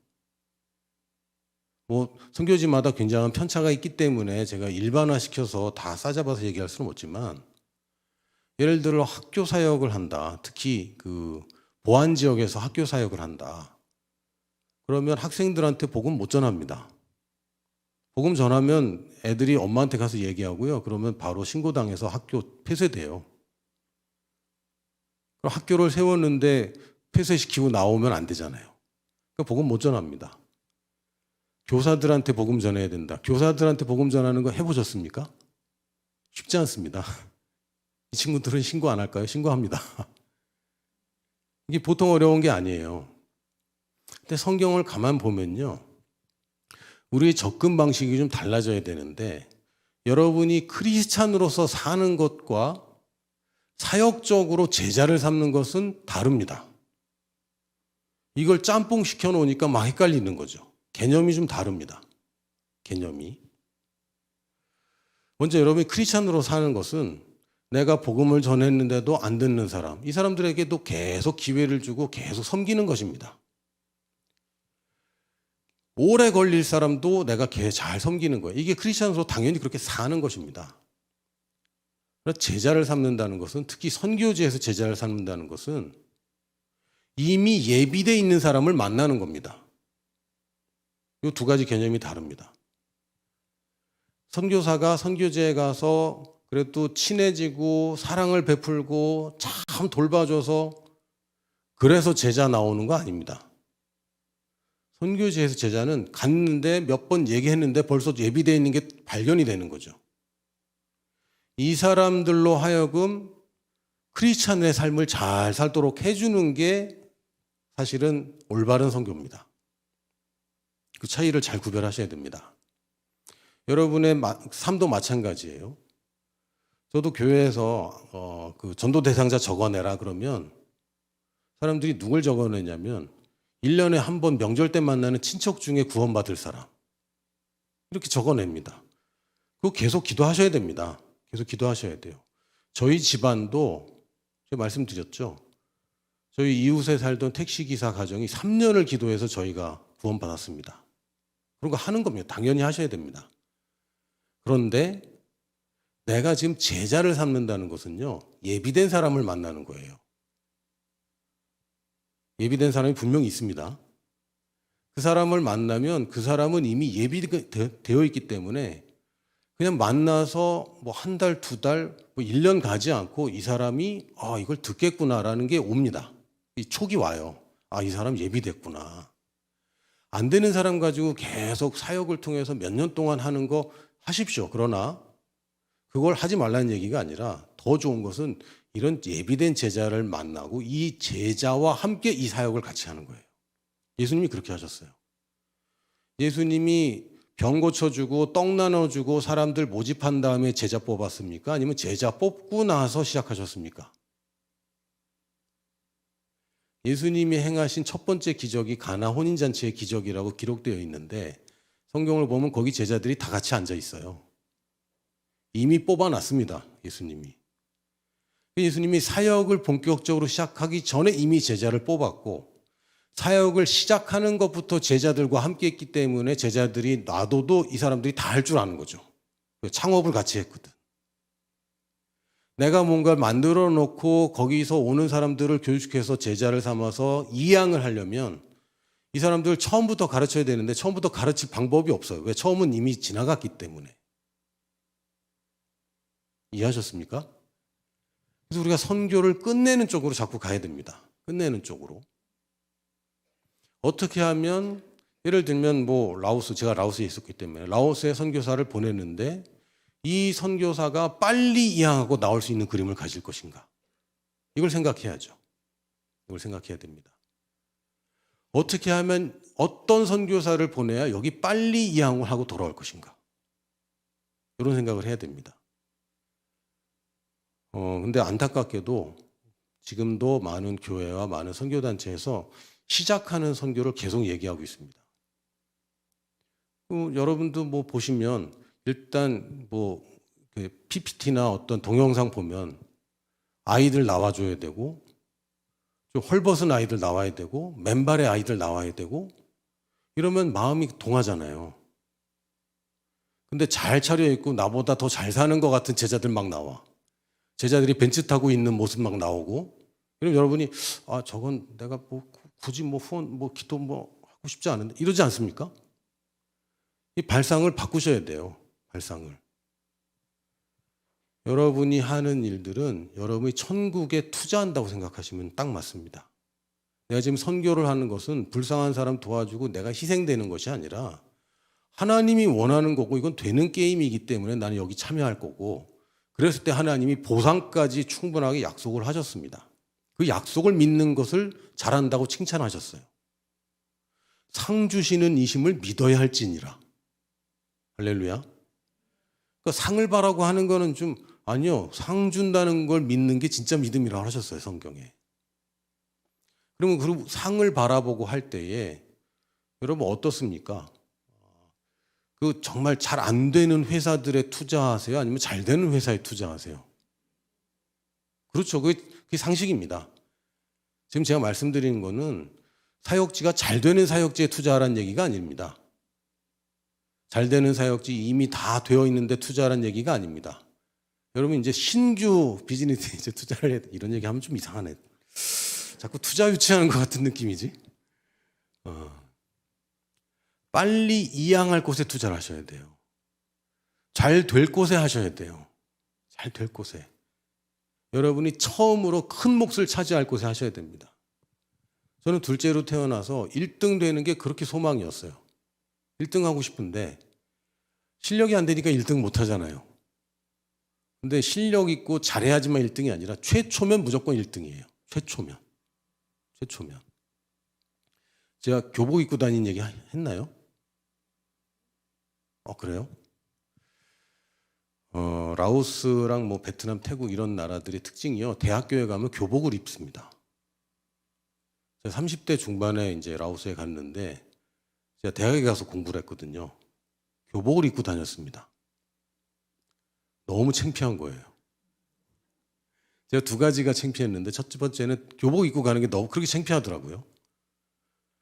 뭐 선교지마다 굉장한 편차가 있기 때문에 제가 일반화시켜서 다 싸잡아서 얘기할 수는 없지만, 예를 들어 학교 사역을 한다. 특히 그 보안 지역에서 학교 사역을 한다. 그러면 학생들한테 복음 못 전합니다. 복음 전하면 애들이 엄마한테 가서 얘기하고요. 그러면 바로 신고당해서 학교 폐쇄돼요. 그럼 학교를 세웠는데 폐쇄시키고 나오면 안 되잖아요. 그러니까 복음 못 전합니다. 교사들한테 복음 전해야 된다. 교사들한테 복음 전하는 거 해보셨습니까? 쉽지 않습니다. 이 친구들은 신고 안 할까요? 신고합니다. 이게 보통 어려운 게 아니에요. 근데 성경을 가만 보면요, 우리의 접근 방식이 좀 달라져야 되는데, 여러분이 크리스찬으로서 사는 것과 사역적으로 제자를 삼는 것은 다릅니다. 이걸 짬뽕 시켜놓으니까 막 헷갈리는 거죠. 개념이 좀 다릅니다. 개념이. 먼저 여러분이 크리스찬으로 사는 것은 내가 복음을 전했는데도 안 듣는 사람, 이 사람들에게도 계속 기회를 주고 계속 섬기는 것입니다. 오래 걸릴 사람도 내가 잘 섬기는 거예요. 이게 크리스찬으로 당연히 그렇게 사는 것입니다. 제자를 삼는다는 것은, 특히 선교지에서 제자를 삼는다는 것은 이미 예비되어 있는 사람을 만나는 겁니다. 이 두 가지 개념이 다릅니다. 선교사가 선교지에 가서 그래도 친해지고 사랑을 베풀고 참 돌봐줘서 그래서 제자 나오는 거 아닙니다. 선교지에서 제자는 갔는데 몇 번 얘기했는데 벌써 예비되어 있는 게 발견이 되는 거죠. 이 사람들로 하여금 크리스찬의 삶을 잘 살도록 해주는 게 사실은 올바른 선교입니다. 그 차이를 잘 구별하셔야 됩니다. 여러분의 삶도 마찬가지예요. 저도 교회에서 그 전도 대상자 적어내라 그러면 사람들이 누굴 적어내냐면 1년에 한 번 명절 때 만나는 친척 중에 구원받을 사람, 이렇게 적어냅니다. 그거 계속 기도하셔야 됩니다. 계속 기도하셔야 돼요. 저희 집안도 제가 말씀드렸죠. 저희 이웃에 살던 택시기사 가정이 3년을 기도해서 저희가 구원받았습니다. 그런 거 하는 겁니다. 당연히 하셔야 됩니다. 그런데 내가 지금 제자를 삼는다는 것은요, 예비된 사람을 만나는 거예요. 예비된 사람이 분명히 있습니다. 그 사람을 만나면 그 사람은 이미 예비되어 있기 때문에 그냥 만나서 뭐 한 달, 두 달, 뭐 1년 가지 않고 이 사람이 이걸 듣겠구나라는 게 옵니다. 이 촉이 와요. 이 사람 예비됐구나. 안 되는 사람 가지고 계속 사역을 통해서 몇 년 동안 하는 거 하십시오. 그러나 그걸 하지 말라는 얘기가 아니라 더 좋은 것은 이런 예비된 제자를 만나고 이 제자와 함께 이 사역을 같이 하는 거예요. 예수님이 그렇게 하셨어요. 예수님이 병 고쳐주고 떡 나눠주고 사람들 모집한 다음에 제자 뽑았습니까? 아니면 제자 뽑고 나서 시작하셨습니까? 예수님이 행하신 첫 번째 기적이 가나 혼인잔치의 기적이라고 기록되어 있는데 성경을 보면 거기 제자들이 다 같이 앉아 있어요. 이미 뽑아놨습니다. 예수님이. 예수님이 사역을 본격적으로 시작하기 전에 이미 제자를 뽑았고 사역을 시작하는 것부터 제자들과 함께 했기 때문에 제자들이 놔둬도 이 사람들이 다 할 줄 아는 거죠. 창업을 같이 했거든. 내가 뭔가를 만들어 놓고 거기서 오는 사람들을 교육시켜서 제자를 삼아서 이양을 하려면 이 사람들을 처음부터 가르쳐야 되는데 처음부터 가르칠 방법이 없어요. 왜? 처음은 이미 지나갔기 때문에. 이해하셨습니까? 그래서 우리가 선교를 끝내는 쪽으로 자꾸 가야 됩니다. 끝내는 쪽으로. 어떻게 하면 예를 들면 뭐 제가 라오스에 있었기 때문에 라오스에 선교사를 보냈는데 이 선교사가 빨리 이양하고 나올 수 있는 그림을 가질 것인가? 이걸 생각해야죠. 이걸 생각해야 됩니다. 어떻게 하면 어떤 선교사를 보내야 여기 빨리 이양을 하고 돌아올 것인가? 이런 생각을 해야 됩니다. 근데 안타깝게도 지금도 많은 교회와 많은 선교단체에서 시작하는 선교를 계속 얘기하고 있습니다. 여러분도 뭐 보시면 일단 뭐 PPT나 어떤 동영상 보면 아이들 나와줘야 되고 좀 헐벗은 아이들 나와야 되고 맨발의 아이들 나와야 되고 이러면 마음이 동하잖아요. 근데 잘 차려입고 나보다 더 잘 사는 것 같은 제자들 막 나와. 제자들이 벤츠 타고 있는 모습 막 나오고 그럼 여러분이 저건 내가 뭐 굳이 뭐 후원 뭐 기도 뭐 하고 싶지 않은데 이러지 않습니까? 이 발상을 바꾸셔야 돼요. 발상을. 여러분이 하는 일들은 여러분이 천국에 투자한다고 생각하시면 딱 맞습니다. 내가 지금 선교를 하는 것은 불쌍한 사람 도와주고 내가 희생되는 것이 아니라 하나님이 원하는 거고 이건 되는 게임이기 때문에 나는 여기 참여할 거고 그랬을 때 하나님이 보상까지 충분하게 약속을 하셨습니다. 그 약속을 믿는 것을 잘한다고 칭찬하셨어요. 상 주시는 이심을 믿어야 할지니라. 할렐루야. 그러니까 상을 바라고 하는 거는 좀 아니요. 상 준다는 걸 믿는 게 진짜 믿음이라고 하셨어요. 성경에. 그러면 그 상을 바라보고 할 때에 여러분 어떻습니까? 그 정말 잘 안 되는 회사들에 투자하세요? 아니면 잘 되는 회사에 투자하세요? 그렇죠. 그게 상식입니다. 지금 제가 말씀드리는 거는 사역지가 잘 되는 사역지에 투자하라는 얘기가 아닙니다. 잘 되는 사역지 이미 다 되어 있는데 투자하라는 얘기가 아닙니다. 여러분 이제 신규 비즈니스에 이제 투자를 해야 돼. 이런 얘기 하면 좀 이상하네. 자꾸 투자 유치하는 것 같은 느낌이지. 빨리 이양할 곳에 투자를 하셔야 돼요. 잘 될 곳에 하셔야 돼요. 잘 될 곳에. 여러분이 처음으로 큰 몫을 차지할 곳에 하셔야 됩니다. 저는 둘째로 태어나서 1등 되는 게 그렇게 소망이었어요. 1등 하고 싶은데 실력이 안 되니까 1등 못 하잖아요. 근데 실력 있고 잘해야지만 1등이 아니라 최초면 무조건 1등이에요. 최초면. 제가 교복 입고 다니는 얘기 했나요? 그래요? 라오스랑 뭐 베트남, 태국 이런 나라들의 특징이요. 대학교에 가면 교복을 입습니다. 제가 30대 중반에 이제 라오스에 갔는데 제가 대학에 가서 공부를 했거든요. 교복을 입고 다녔습니다. 너무 창피한 거예요. 제가 두 가지가 창피했는데 첫 번째는 교복 입고 가는 게 너무 그렇게 창피하더라고요.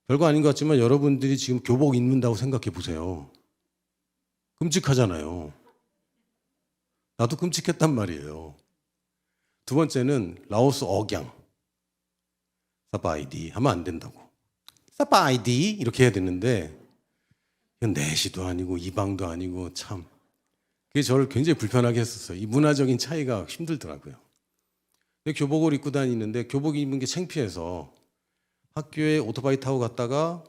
별거 아닌 것 같지만 여러분들이 지금 교복 입는다고 생각해 보세요. 끔찍하잖아요. 나도 끔찍했단 말이에요. 두 번째는 라오스 억양. 사바이디 하면 안 된다고. 사바이디 이렇게 해야 되는데 이건 내시도 아니고 이방도 아니고 참 그게 저를 굉장히 불편하게 했었어요. 이 문화적인 차이가 힘들더라고요. 근데 교복을 입고 다니는데 교복 입은 게 창피해서 학교에 오토바이 타고 갔다가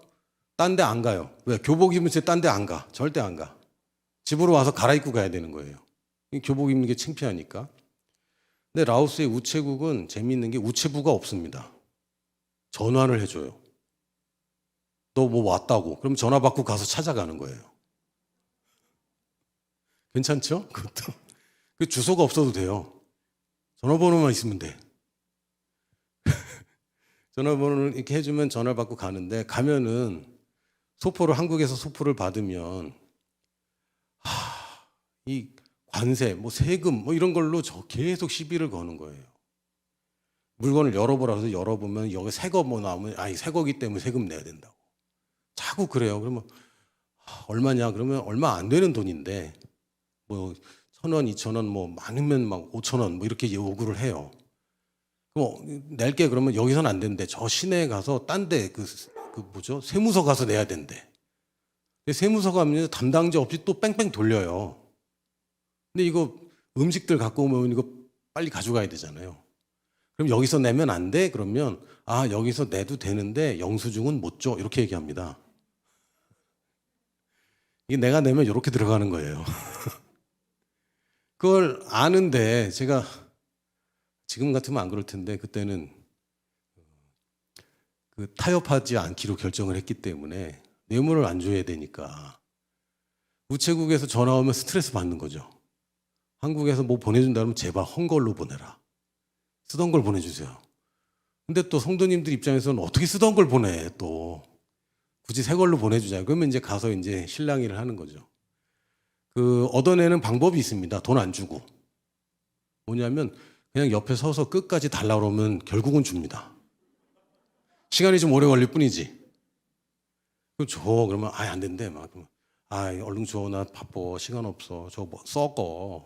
딴 데 안 가요. 왜? 교복 입은 채 딴 데 안 가. 절대 안 가. 집으로 와서 갈아입고 가야 되는 거예요. 교복 입는 게 창피하니까. 근데 라오스의 우체국은 재미있는 게 우체부가 없습니다. 전화를 해줘요. 너 뭐 왔다고. 그럼 전화 받고 가서 찾아가는 거예요. 괜찮죠? 그것도. 그 주소가 없어도 돼요. 전화번호만 있으면 돼. 전화번호를 이렇게 해주면 전화 받고 가는데 가면은 소포를 한국에서 소포를 받으면 이 관세, 뭐 세금 뭐 이런 걸로 저 계속 시비를 거는 거예요. 물건을 열어보라 해서 열어보면 여기 새거 뭐 나오면 아니 새거기 때문에 세금 내야 된다고. 자꾸 그래요. 그러면 얼마냐? 그러면 얼마 안 되는 돈인데 뭐 1,000원, 2,000원 뭐 많으면 막 5,000원 뭐 이렇게 요구를 해요. 그럼 낼게 그러면 여기서는 안 된대. 저 시내에 가서 딴 데 그 뭐죠? 세무서 가서 내야 된대. 근데 세무서 가면 담당자 없이 또 뺑뺑 돌려요. 근데 이거 음식들 갖고 오면 이거 빨리 가져가야 되잖아요. 그럼 여기서 내면 안 돼? 그러면 아 여기서 내도 되는데 영수증은 못 줘. 이렇게 얘기합니다. 이게 내가 내면 이렇게 들어가는 거예요. 그걸 아는데 제가 지금 같으면 안 그럴 텐데 그때는 그 타협하지 않기로 결정을 했기 때문에 뇌물을 안 줘야 되니까 우체국에서 전화 오면 스트레스 받는 거죠. 한국에서 뭐 보내준다면 제발 헌걸로 보내라. 쓰던 걸 보내주세요. 근데 또 성도님들 입장에서는 어떻게 쓰던 걸 보내 또 굳이 새 걸로 보내주자. 그러면 이제 가서 이제 실랑이를 하는 거죠. 그 얻어내는 방법이 있습니다. 돈 안 주고 뭐냐면 그냥 옆에 서서 끝까지 달라 그러면 결국은 줍니다. 시간이 좀 오래 걸릴 뿐이지. 그럼 줘 그러면 아예 안 된대 막. 아 얼른 줘 나 바빠 시간 없어 저 뭐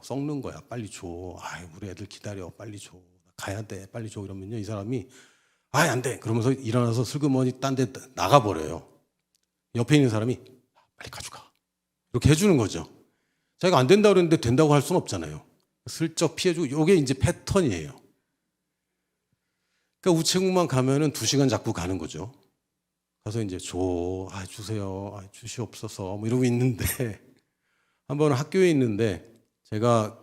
썩는 거야 빨리 줘. 아 우리 애들 기다려 빨리 줘 가야 돼 빨리 줘. 이러면요 이 사람이 아예 안 돼 그러면서 일어나서 슬그머니 딴 데 나가버려요. 옆에 있는 사람이 빨리 가져가 이렇게 해주는 거죠. 자기가 안 된다고 그랬는데 된다고 할 수는 없잖아요. 슬쩍 피해주고 이게 이제 패턴이에요. 그러니까 우체국만 가면은 2시간 잡고 가는 거죠. 가서 이제 주세요, 주시옵소서 뭐 이러고 있는데 한 번은 학교에 있는데 제가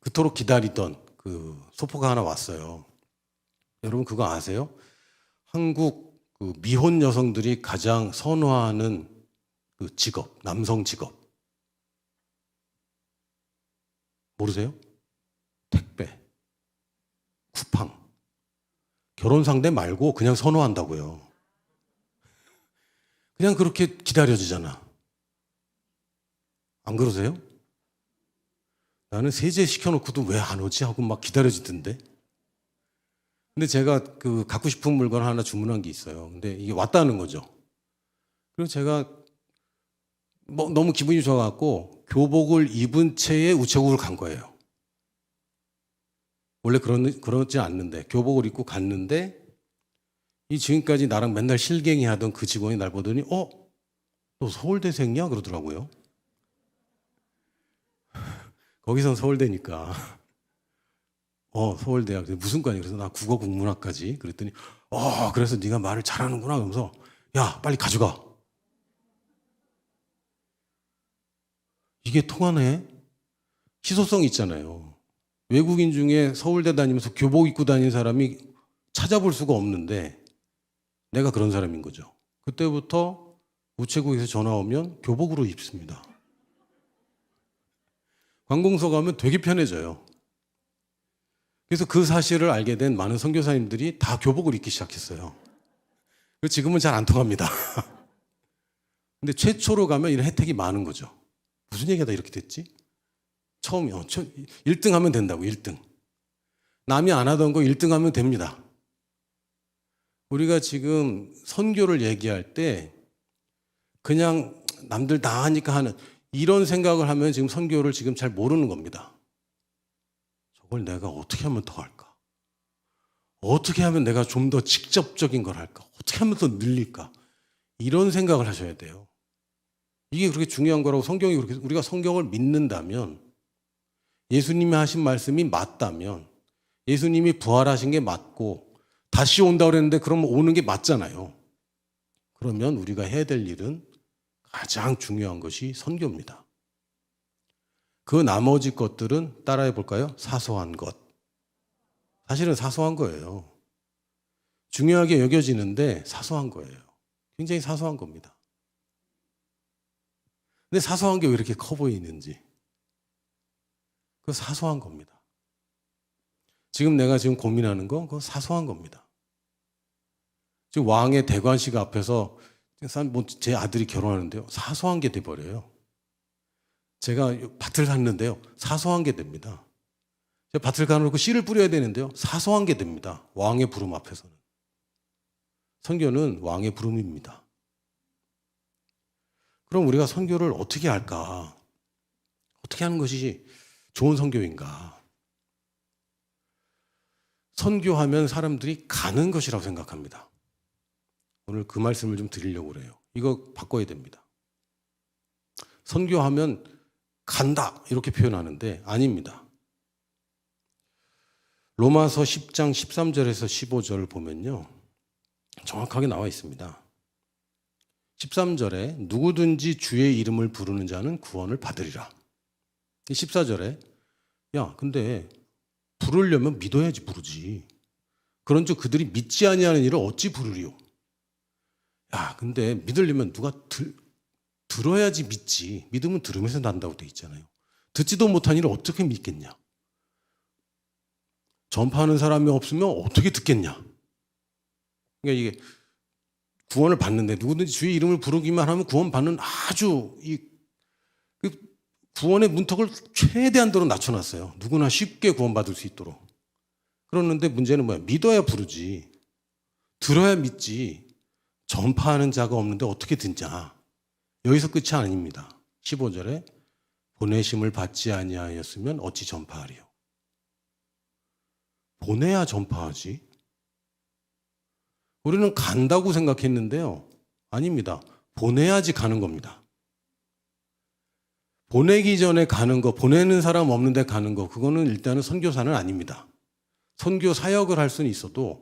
그토록 기다리던 그 소포가 하나 왔어요. 여러분 그거 아세요? 한국 그 미혼 여성들이 가장 선호하는 그 직업, 남성 직업 모르세요? 택배, 쿠팡, 결혼 상대 말고 그냥 선호한다고요. 그냥 그렇게 기다려지잖아. 안 그러세요? 나는 세제 시켜놓고도 왜 안 오지 하고 막 기다려지던데. 근데 제가 그 갖고 싶은 물건 하나 주문한 게 있어요. 근데 이게 왔다는 거죠. 그래서 제가 뭐 너무 기분이 좋아갖고 교복을 입은 채에 우체국을 간 거예요. 원래 그러지 않는데 교복을 입고 갔는데 이 지금까지 나랑 맨날 실갱이 하던 그 직원이 날 보더니 너 서울대생이야? 그러더라고요. 거기선 서울대니까 서울대야. 무슨 과니? 그래서 나 국어 국문학까지. 그랬더니 그래서 네가 말을 잘하는구나. 그러면서 야 빨리 가져가. 이게 통하네. 희소성 있잖아요. 외국인 중에 서울대 다니면서 교복 입고 다니는 사람이 찾아볼 수가 없는데 내가 그런 사람인 거죠. 그때부터 우체국에서 전화 오면 교복으로 입습니다. 관공서 가면 되게 편해져요. 그래서 그 사실을 알게 된 많은 선교사님들이 다 교복을 입기 시작했어요. 지금은 잘 안 통합니다. 근데 최초로 가면 이런 혜택이 많은 거죠. 무슨 얘기하다 이렇게 됐지? 처음이요. 1등 하면 된다고 1등. 남이 안 하던 거 1등 하면 됩니다. 우리가 지금 선교를 얘기할 때 그냥 남들 다 하니까 하는 이런 생각을 하면 지금 선교를 지금 잘 모르는 겁니다. 저걸 내가 어떻게 하면 더 할까? 어떻게 하면 내가 좀 더 직접적인 걸 할까? 어떻게 하면 더 늘릴까? 이런 생각을 하셔야 돼요. 이게 그렇게 중요한 거라고 성경이 그렇게 우리가 성경을 믿는다면 예수님이 하신 말씀이 맞다면 예수님이 부활하신 게 맞고 다시 온다고 그랬는데 그러면 오는 게 맞잖아요. 그러면 우리가 해야 될 일은 가장 중요한 것이 선교입니다. 그 나머지 것들은 따라해 볼까요? 사소한 것. 사실은 사소한 거예요. 중요하게 여겨지는데 사소한 거예요. 굉장히 사소한 겁니다. 근데 사소한 게 왜 이렇게 커 보이는지. 그거 사소한 겁니다. 지금 내가 지금 고민하는 거 그거 사소한 겁니다. 지금 왕의 대관식 앞에서 제 아들이 결혼하는데요. 사소한 게 돼버려요. 제가 밭을 샀는데요. 사소한 게 됩니다. 제가 밭을 가놓고 씨를 뿌려야 되는데요. 사소한 게 됩니다. 왕의 부름 앞에서는. 선교는 왕의 부름입니다. 그럼 우리가 선교를 어떻게 할까? 어떻게 하는 것이 좋은 선교인가? 선교하면 사람들이 가는 것이라고 생각합니다. 오늘 그 말씀을 좀 드리려고 그래요. 이거 바꿔야 됩니다. 선교하면 간다 이렇게 표현하는데 아닙니다. 로마서 10장 13절에서 15절을 보면요. 정확하게 나와 있습니다. 13절에 누구든지 주의 이름을 부르는 자는 구원을 받으리라. 14절에 야 근데 부르려면 믿어야지 부르지. 그런즉 그들이 믿지 아니하는 일을 어찌 부르리요. 야 근데 믿으려면 누가 들어야지 믿지. 믿으면 들으면서 난다고 돼 있잖아요. 듣지도 못한 일을 어떻게 믿겠냐. 전파하는 사람이 없으면 어떻게 듣겠냐. 그러니까 이게 구원을 받는데 누구든지 주의 이름을 부르기만 하면 구원받는 아주 구원의 문턱을 최대한도로 낮춰놨어요. 누구나 쉽게 구원받을 수 있도록. 그러는데 문제는 뭐야? 믿어야 부르지. 들어야 믿지. 전파하는 자가 없는데 어떻게 듣냐. 여기서 끝이 아닙니다. 15절에 보내심을 받지 아니하였으면 어찌 전파하리요. 보내야 전파하지. 우리는 간다고 생각했는데요. 아닙니다. 보내야지 가는 겁니다. 보내기 전에 가는 거, 보내는 사람 없는데 가는 거, 그거는 일단은 선교사는 아닙니다. 선교 사역을 할 수는 있어도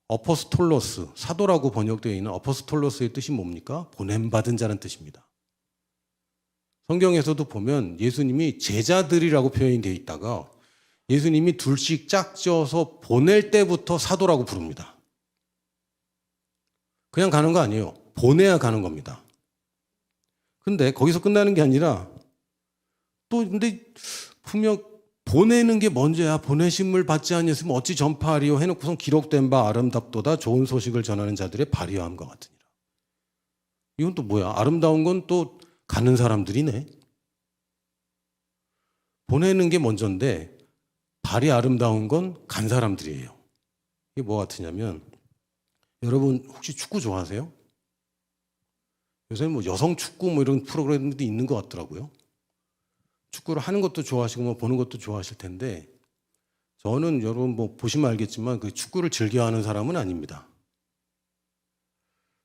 어포스톨로스, 사도라고 번역되어 있는 어포스톨로스의 뜻이 뭡니까? 보냄받은 자는 뜻입니다. 성경에서도 보면 예수님이 제자들이라고 표현이 되어 있다가 예수님이 둘씩 짝지어서 보낼 때부터 사도라고 부릅니다. 그냥 가는 거 아니에요. 보내야 가는 겁니다. 근데 거기서 끝나는 게 아니라 또 근데 분명 보내는 게 먼저야. 보내심을 받지 아니했으면 어찌 전파하리요 해놓고선 기록된 바 아름답도다 좋은 소식을 전하는 자들의 발휘함과 같으니라. 이건 또 뭐야? 아름다운 건 또 가는 사람들이네. 보내는 게 먼저인데 발이 아름다운 건 간 사람들이에요. 이게 뭐 같으냐면 여러분 혹시 축구 좋아하세요? 요새는 뭐 여성 축구 뭐 이런 프로그램도 있는 것 같더라고요. 축구를 하는 것도 좋아하시고 뭐 보는 것도 좋아하실 텐데 저는 여러분 뭐 보시면 알겠지만 그 축구를 즐겨하는 사람은 아닙니다.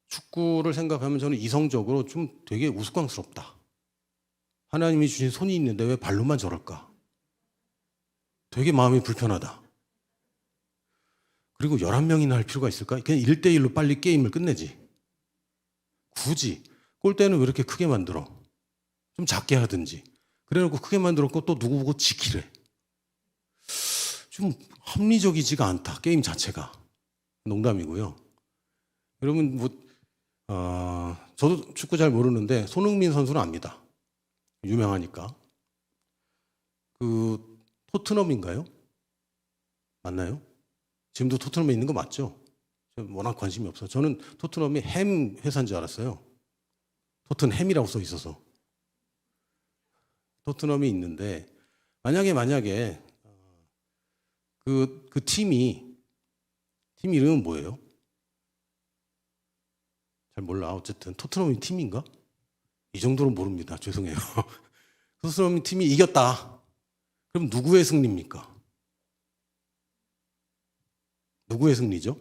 축구를 생각하면 저는 이성적으로 좀 되게 우스꽝스럽다. 하나님이 주신 손이 있는데 왜 발로만 저럴까? 되게 마음이 불편하다. 그리고 11명이나 할 필요가 있을까? 그냥 1대1로 빨리 게임을 끝내지. 굳이 골대는 왜 이렇게 크게 만들어? 좀 작게 하든지. 그래놓고 크게 만들었고 또 누구 보고 지키래. 좀 합리적이지가 않다. 게임 자체가. 농담이고요. 여러분 저도 축구 잘 모르는데 손흥민 선수는 압니다. 유명하니까. 그 토트넘인가요? 맞나요? 지금도 토트넘에 있는 거 맞죠? 워낙 관심이 없어요. 저는 토트넘이 햄 회사인 줄 알았어요. 토트넘햄이라고 써 있어서. 토트넘이 있는데 만약에 그 팀 이름은 뭐예요? 잘 몰라. 어쨌든 토트넘이 팀인가? 이 정도로 모릅니다. 죄송해요. 토트넘 팀이 이겼다. 그럼 누구의 승리입니까? 누구의 승리죠?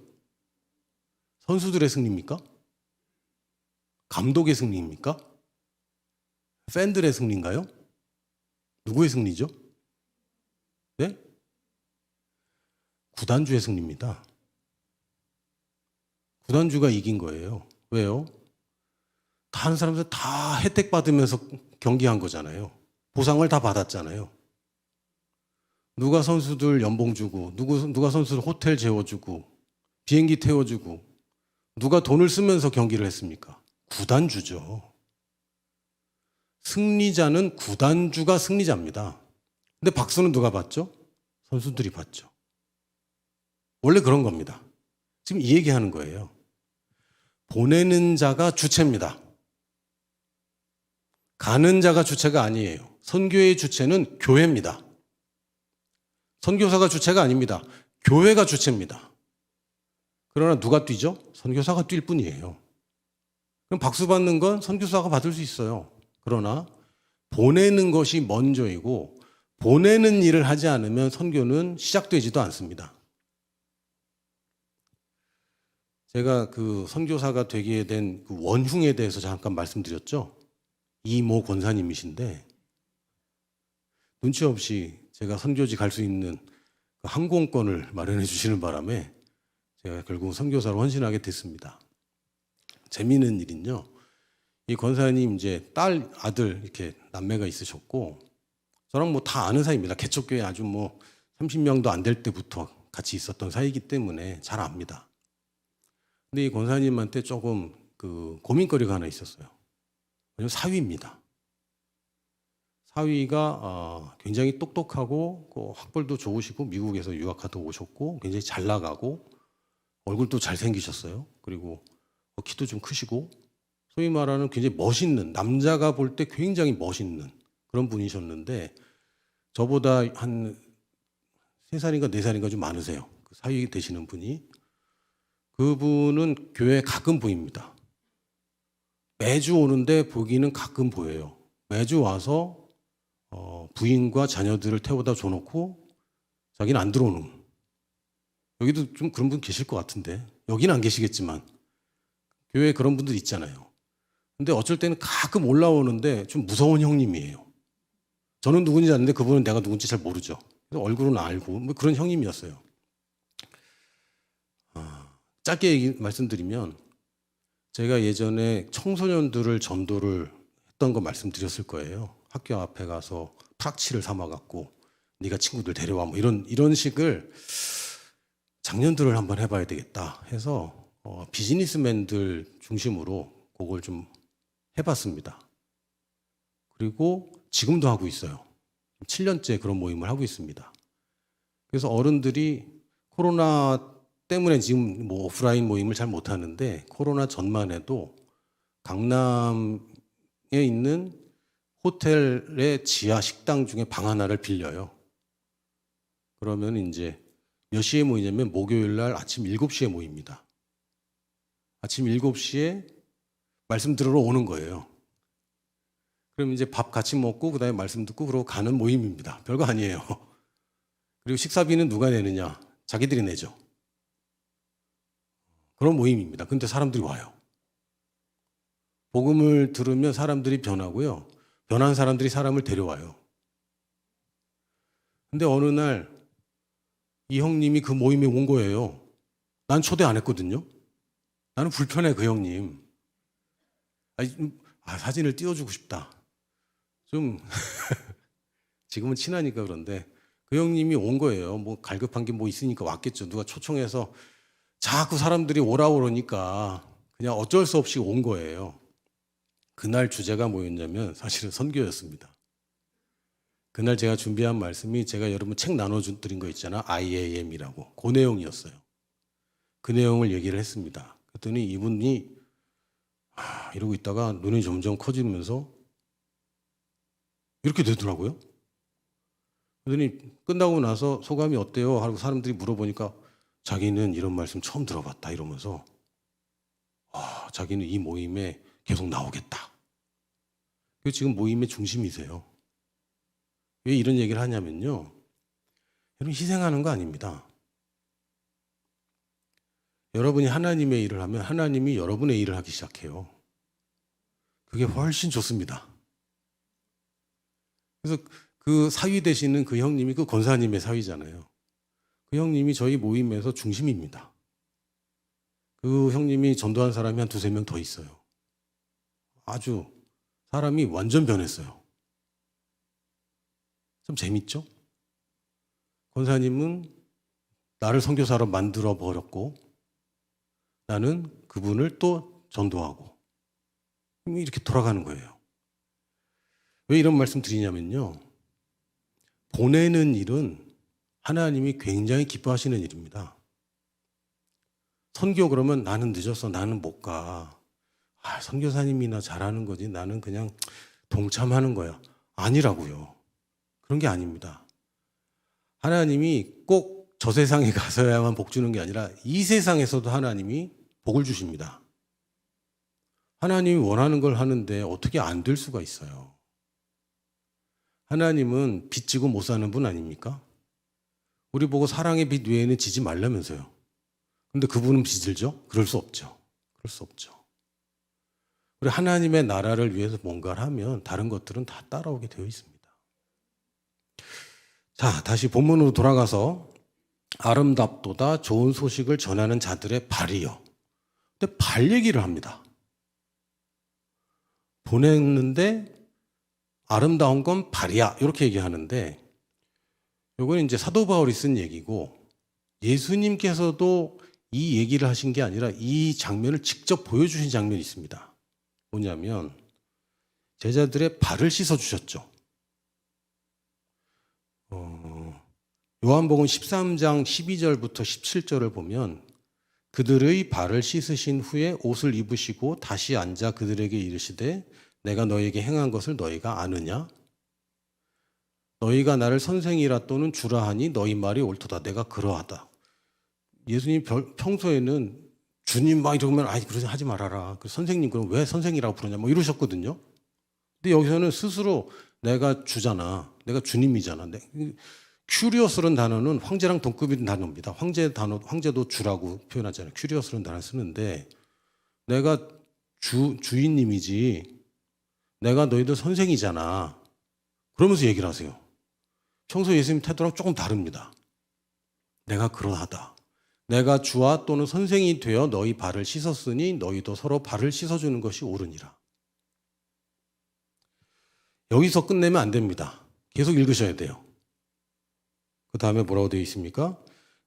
선수들의 승리입니까? 감독의 승리입니까? 팬들의 승리인가요? 누구의 승리죠? 네? 구단주의 승리입니다. 구단주가 이긴 거예요. 왜요? 다른 사람들 다 혜택 받으면서 경기한 거잖아요. 보상을 다 받았잖아요. 누가 선수들 연봉 주고, 누가 선수들 호텔 재워주고, 비행기 태워주고, 누가 돈을 쓰면서 경기를 했습니까? 구단주죠. 승리자는 구단주가 승리자입니다. 근데 박수는 누가 받죠? 선수들이 받죠. 원래 그런 겁니다. 지금 이 얘기하는 거예요. 보내는 자가 주체입니다. 가는 자가 주체가 아니에요. 선교의 주체는 교회입니다. 선교사가 주체가 아닙니다. 교회가 주체입니다. 그러나 누가 뛰죠? 선교사가 뛸 뿐이에요. 그럼 박수 받는 건 선교사가 받을 수 있어요. 그러나 보내는 것이 먼저이고 보내는 일을 하지 않으면 선교는 시작되지도 않습니다. 제가 그 선교사가 되게 된 그 원흉에 대해서 잠깐 말씀드렸죠. 이모 권사님이신데 눈치 없이 제가 선교지 갈 수 있는 그 항공권을 마련해 주시는 바람에 제가 결국 선교사로 헌신하게 됐습니다. 재미있는 일은요. 이 권사님 이제 딸, 아들 이렇게 남매가 있으셨고 저랑 뭐 다 아는 사이입니다. 개척교회 아주 뭐 30명도 안 될 때부터 같이 있었던 사이이기 때문에 잘 압니다. 근데 이 권사님한테 조금 그 고민거리가 하나 있었어요. 왜냐면 사위입니다. 사위가 굉장히 똑똑하고 학벌도 좋으시고 미국에서 유학하다 오셨고 굉장히 잘 나가고 얼굴도 잘생기셨어요. 그리고 키도 좀 크시고 소위 말하는 굉장히 멋있는 남자가 볼 때 굉장히 멋있는 그런 분이셨는데 저보다 한 3살인가 4살인가 좀 많으세요. 그 사위 되시는 분이. 그분은 교회에 가끔 보입니다. 매주 오는데 보기는 가끔 보여요. 매주 와서 부인과 자녀들을 태워다 줘놓고 자기는 안 들어오는. 여기도 좀 그런 분 계실 것 같은데 여기는 안 계시겠지만 교회에 그런 분들 있잖아요. 근데 어쩔 때는 가끔 올라오는데 좀 무서운 형님이에요. 저는 누군지 아는데 그분은 내가 누군지 잘 모르죠. 얼굴은 알고 뭐 그런 형님이었어요. 짧게 말씀드리면 제가 예전에 청소년들을 전도를 했던 거 말씀드렸을 거예요. 학교 앞에 가서 프락치를 삼아갖고 네가 친구들 데려와 뭐 이런 식을 작년들을 한번 해봐야 되겠다 해서 비즈니스맨들 중심으로 그걸 좀 해봤습니다. 그리고 지금도 하고 있어요. 7년째 그런 모임을 하고 있습니다. 그래서 어른들이 코로나 때문에 지금 뭐 오프라인 모임을 잘 못하는데 코로나 전만 해도 강남에 있는 호텔의 지하 식당 중에 방 하나를 빌려요. 그러면 이제 몇 시에 모이냐면 목요일 날 아침 7시에 모입니다. 아침 7시에 말씀 들으러 오는 거예요. 그럼 이제 밥 같이 먹고 그다음에 말씀 듣고 그러고 가는 모임입니다. 별거 아니에요. 그리고 식사비는 누가 내느냐? 자기들이 내죠. 그런 모임입니다. 근데 사람들이 와요. 복음을 들으면 사람들이 변하고요. 변한 사람들이 사람을 데려와요. 근데 어느 날 이 형님이 그 모임에 온 거예요. 난 초대 안 했거든요. 나는 불편해 그 형님. 사진을 띄워주고 싶다. 좀 지금은 친하니까 그런데 그 형님이 온 거예요. 뭐 갈급한 게 뭐 있으니까 왔겠죠. 누가 초청해서 자꾸 사람들이 오라고 그러니까 그냥 어쩔 수 없이 온 거예요. 그날 주제가 뭐였냐면 사실은 선교였습니다. 그날 제가 준비한 말씀이 제가 여러분 책 나눠드린 거 있잖아. IAM이라고. 그 내용이었어요. 그 내용을 얘기를 했습니다. 그랬더니 이분이 이러고 있다가 눈이 점점 커지면서 이렇게 되더라고요. 그랬더니 끝나고 나서 소감이 어때요? 하고 사람들이 물어보니까 자기는 이런 말씀 처음 들어봤다 이러면서 자기는 이 모임에 계속 나오겠다. 그래서 지금 모임의 중심이세요. 왜 이런 얘기를 하냐면요. 여러분 희생하는 거 아닙니다. 여러분이 하나님의 일을 하면 하나님이 여러분의 일을 하기 시작해요. 그게 훨씬 좋습니다. 그래서 그 사위 되시는 그 형님이 그 권사님의 사위잖아요. 그 형님이 저희 모임에서 중심입니다. 그 형님이 전도한 사람이 한 두세 명 더 있어요. 아주 사람이 완전 변했어요. 좀 재밌죠? 권사님은 나를 선교사로 만들어 버렸고 나는 그분을 또 전도하고 이렇게 돌아가는 거예요. 왜 이런 말씀 드리냐면요. 보내는 일은 하나님이 굉장히 기뻐하시는 일입니다. 선교 그러면 나는 늦었어. 나는 못 가. 선교사님이나 잘하는 거지. 나는 그냥 동참하는 거야. 아니라고요. 그런 게 아닙니다. 하나님이 꼭 저 세상에 가서야만 복 주는 게 아니라 이 세상에서도 하나님이 복을 주십니다. 하나님이 원하는 걸 하는데 어떻게 안 될 수가 있어요. 하나님은 빚 지고 못 사는 분 아닙니까? 우리 보고 사랑의 빚 외에는 지지 말라면서요. 근데 그분은 빚을 져? 그럴 수 없죠. 그럴 수 없죠. 우리 하나님의 나라를 위해서 뭔가를 하면 다른 것들은 다 따라오게 되어 있습니다. 자, 다시 본문으로 돌아가서 아름답도다 좋은 소식을 전하는 자들의 발이요. 근데 발 얘기를 합니다. 보냈는데 아름다운 건 발이야. 이렇게 얘기하는데 이건 이제 사도 바울이 쓴 얘기고 예수님께서도 이 얘기를 하신 게 아니라 이 장면을 직접 보여주신 장면이 있습니다. 뭐냐면 제자들의 발을 씻어주셨죠. 요한복음 13장 12절부터 17절을 보면 그들의 발을 씻으신 후에 옷을 입으시고 다시 앉아 그들에게 이르시되 내가 너에게 행한 것을 너희가 아느냐? 너희가 나를 선생이라 또는 주라 하니 너희 말이 옳도다. 내가 그러하다. 예수님 평소에는 주님 막 이러면 그러지 하지 말아라. 선생님 그럼 왜 선생이라고 부르냐 뭐 이러셨거든요. 근데 여기서는 스스로 내가 주잖아. 내가 주님이잖아. 큐리어스라는 단어는 황제랑 동급인 단어입니다. 황제도 주라고 표현하잖아요. 큐리어스라는 단어 쓰는데 내가 주인님이지 내가 너희들 선생이잖아. 그러면서 얘기를 하세요. 평소 예수님 태도랑 조금 다릅니다. 내가 그러하다. 내가 주와 또는 선생이 되어 너희 발을 씻었으니 너희도 서로 발을 씻어주는 것이 옳으니라. 여기서 끝내면 안 됩니다. 계속 읽으셔야 돼요. 그 다음에 뭐라고 되어 있습니까?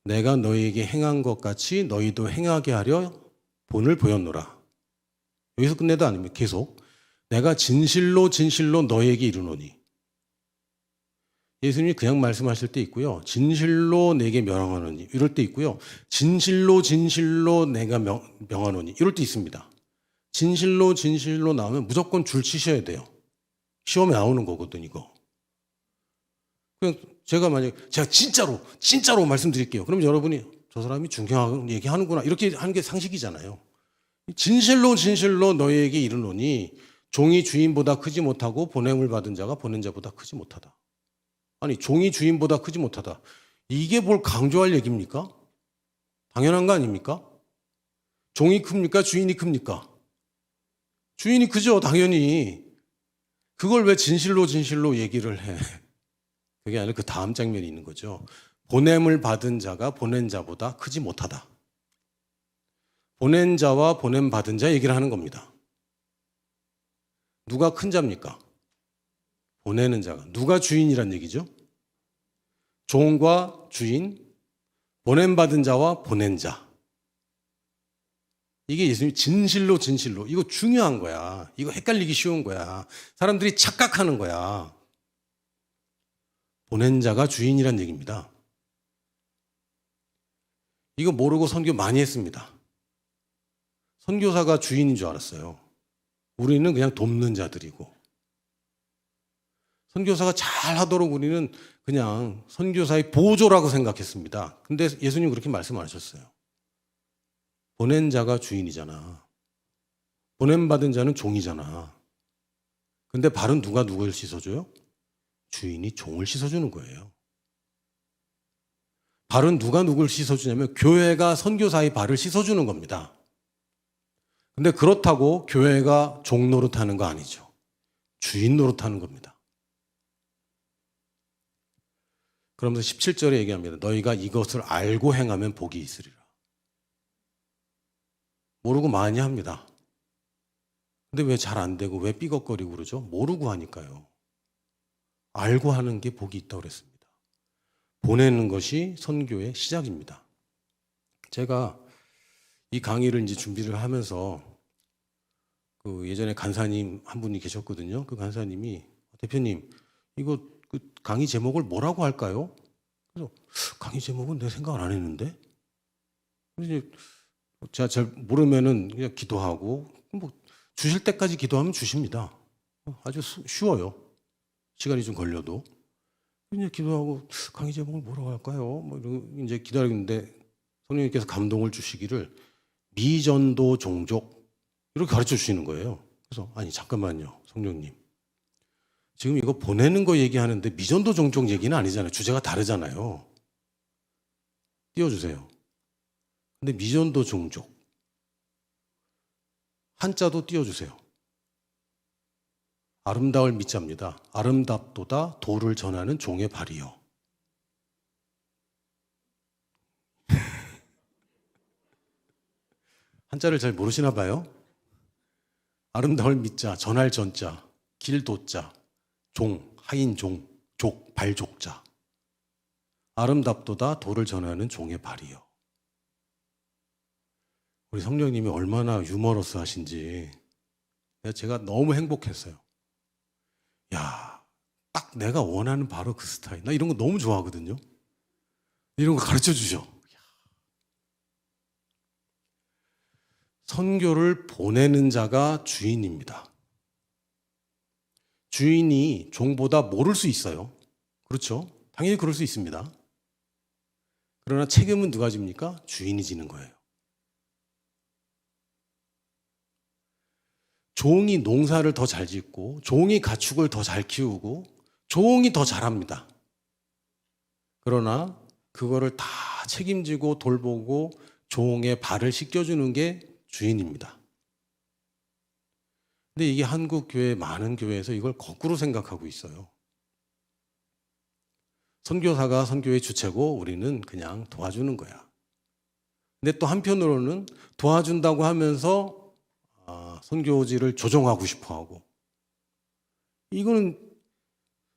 내가 너희에게 행한 것 같이 너희도 행하게 하려 본을 보였노라. 여기서 끝내도 아닙니다. 계속 내가 진실로 진실로 너희에게 이르노니. 예수님이 그냥 말씀하실 때 있고요. 진실로 내게 명하노니 이럴 때 있고요. 진실로 진실로 내가 명하노니 이럴 때 있습니다. 진실로 진실로 나오면 무조건 줄 치셔야 돼요. 시험에 나오는 거거든 이거. 그냥 제가 진짜로 말씀드릴게요. 그럼 여러분이 저 사람이 중요한 얘기하는구나 이렇게 하는 게 상식이잖아요. 진실로 진실로 너희에게 이르노니 종이 주인보다 크지 못하고 보냄을 받은 자가 보낸 자보다 크지 못하다. 아니 종이 주인보다 크지 못하다. 이게 뭘 강조할 얘기입니까? 당연한 거 아닙니까? 종이 큽니까? 주인이 큽니까? 주인이 크죠 당연히. 그걸 왜 진실로 얘기를 해? 그게 아니라 그 다음 장면이 있는 거죠. 보냄을 받은 자가 보낸 자보다 크지 못하다. 보낸 자와 보냄 받은 자 얘기를 하는 겁니다. 누가 큰 자입니까? 보내는 자가. 누가 주인이란 얘기죠? 종과 주인, 보냄 받은 자와 보낸 자. 이게 예수님이 진실로 이거 중요한 거야. 이거 헷갈리기 쉬운 거야. 사람들이 착각하는 거야. 보낸 자가 주인이란 얘기입니다. 이거 모르고 선교 많이 했습니다. 선교사가 주인인 줄 알았어요. 우리는 그냥 돕는 자들이고. 선교사가 잘 하도록 우리는 그냥 선교사의 보조라고 생각했습니다. 근데 예수님 그렇게 말씀 안 하셨어요. 보낸 자가 주인이잖아. 보냄받은 자는 종이잖아. 근데 발은 누가 누굴 씻어줘요? 주인이 종을 씻어주는 거예요. 발은 누가 누굴 씻어주냐면 교회가 선교사의 발을 씻어주는 겁니다. 근데 그렇다고 교회가 종 노릇하는 거 아니죠. 주인 노릇하는 겁니다. 그러면서 17절에 얘기합니다. 너희가 이것을 알고 행하면 복이 있으리라. 모르고 많이 합니다. 근데 왜 잘 안 되고 왜 삐걱거리고 그러죠? 모르고 하니까요. 알고 하는 게 복이 있다고 그랬습니다. 보내는 것이 선교의 시작입니다. 제가 이 강의를 이제 준비를 하면서 그 예전에 간사님 한 분이 계셨거든요. 그 간사님이 대표님 이거 그 강의 제목을 뭐라고 할까요? 그래서 강의 제목은 내 생각을 안 했는데. 그래서 제가 잘 모르면은 그냥 기도하고 뭐 주실 때까지 기도하면 주십니다. 아주 쉬워요. 시간이 좀 걸려도. 그냥 기도하고 강의 제목을 뭐라고 할까요? 뭐 이러고 이제 기다리고 있는데 성령님께서 감동을 주시기를 미전도 종족 이렇게 가르쳐 주시는 거예요. 그래서 아니 잠깐만요, 성령님. 지금 이거 보내는 거 얘기하는데 미전도 종족 얘기는 아니잖아요. 주제가 다르잖아요. 띄워주세요. 근데 미전도 종족 한자도 띄워주세요. 아름다울 미자입니다. 아름답도다 도를 전하는 종의 발이요. 한자를 잘 모르시나 봐요. 아름다울 미자, 전할 전자, 길도자, 종, 하인 종, 족, 발족자. 아름답도다 도를 전하는 종의 발이요. 우리 성령님이 얼마나 유머러스 하신지 제가 너무 행복했어요. 야, 딱 내가 원하는 바로 그 스타일. 나 이런 거 너무 좋아하거든요. 이런 거 가르쳐 주죠. 선교를 보내는 자가 주인입니다. 주인이 종보다 모를 수 있어요. 그렇죠? 당연히 그럴 수 있습니다. 그러나 책임은 누가 집니까? 주인이 지는 거예요. 종이 농사를 더 잘 짓고 종이 가축을 더 잘 키우고 종이 더 잘합니다. 그러나 그거를 다 책임지고 돌보고 종의 발을 씻겨주는 게 주인입니다. 근데 이게 한국 교회 많은 교회에서 이걸 거꾸로 생각하고 있어요. 선교사가 선교의 주체고 우리는 그냥 도와주는 거야. 근데 또 한편으로는 도와준다고 하면서 선교지를 조종하고 싶어하고 이거는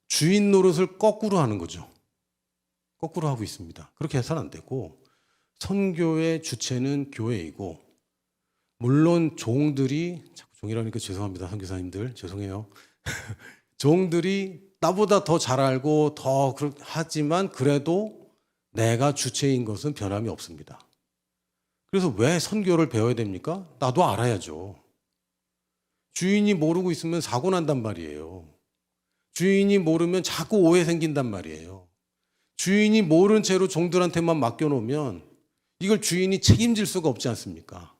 주인 노릇을 거꾸로 하는 거죠. 거꾸로 하고 있습니다. 그렇게 해서는 안 되고 선교의 주체는 교회이고 물론 종들이 자꾸 종이라니까 죄송합니다. 선교사님들 죄송해요. 종들이 나보다 더 잘 알고 더 하지만 그래도 내가 주체인 것은 변함이 없습니다. 그래서 왜 선교를 배워야 됩니까? 나도 알아야죠. 주인이 모르고 있으면 사고 난단 말이에요. 주인이 모르면 자꾸 오해 생긴단 말이에요. 주인이 모른 채로 종들한테만 맡겨놓으면 이걸 주인이 책임질 수가 없지 않습니까?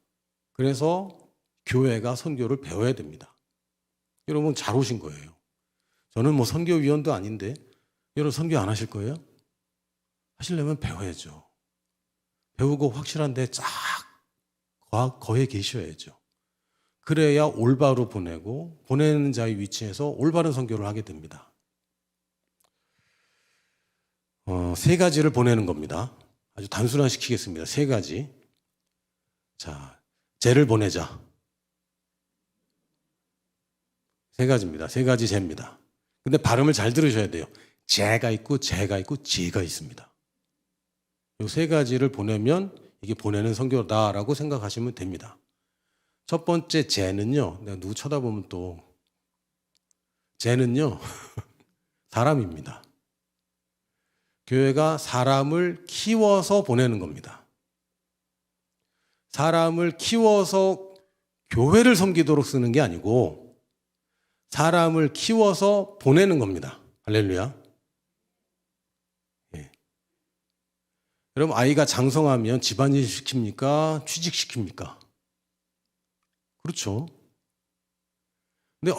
그래서 교회가 선교를 배워야 됩니다. 여러분 잘 오신 거예요. 저는 뭐 선교위원도 아닌데 여러분 선교 안 하실 거예요? 하시려면 배워야죠. 배우고 확실한 데 쫙 거해 계셔야죠. 그래야 올바로 보내고 보내는 자의 위치에서 올바른 선교를 하게 됩니다. 세 가지를 보내는 겁니다. 아주 단순화시키겠습니다. 세 가지. 자, 죄를 보내자. 세 가지입니다. 세 가지 죄입니다. 근데 발음을 잘 들으셔야 돼요. 죄가 있고 죄가 있고 지가 있습니다. 이 세 가지를 보내면 이게 보내는 선교다라고 생각하시면 됩니다. 첫 번째 죄는요. 내가 누구 쳐다보면 또 죄는요. 사람입니다. 교회가 사람을 키워서 보내는 겁니다. 사람을 키워서 교회를 섬기도록 쓰는 게 아니고 사람을 키워서 보내는 겁니다. 할렐루야. 여러분, 아이가 장성하면 집안일 시킵니까? 취직시킵니까? 그렇죠. 근데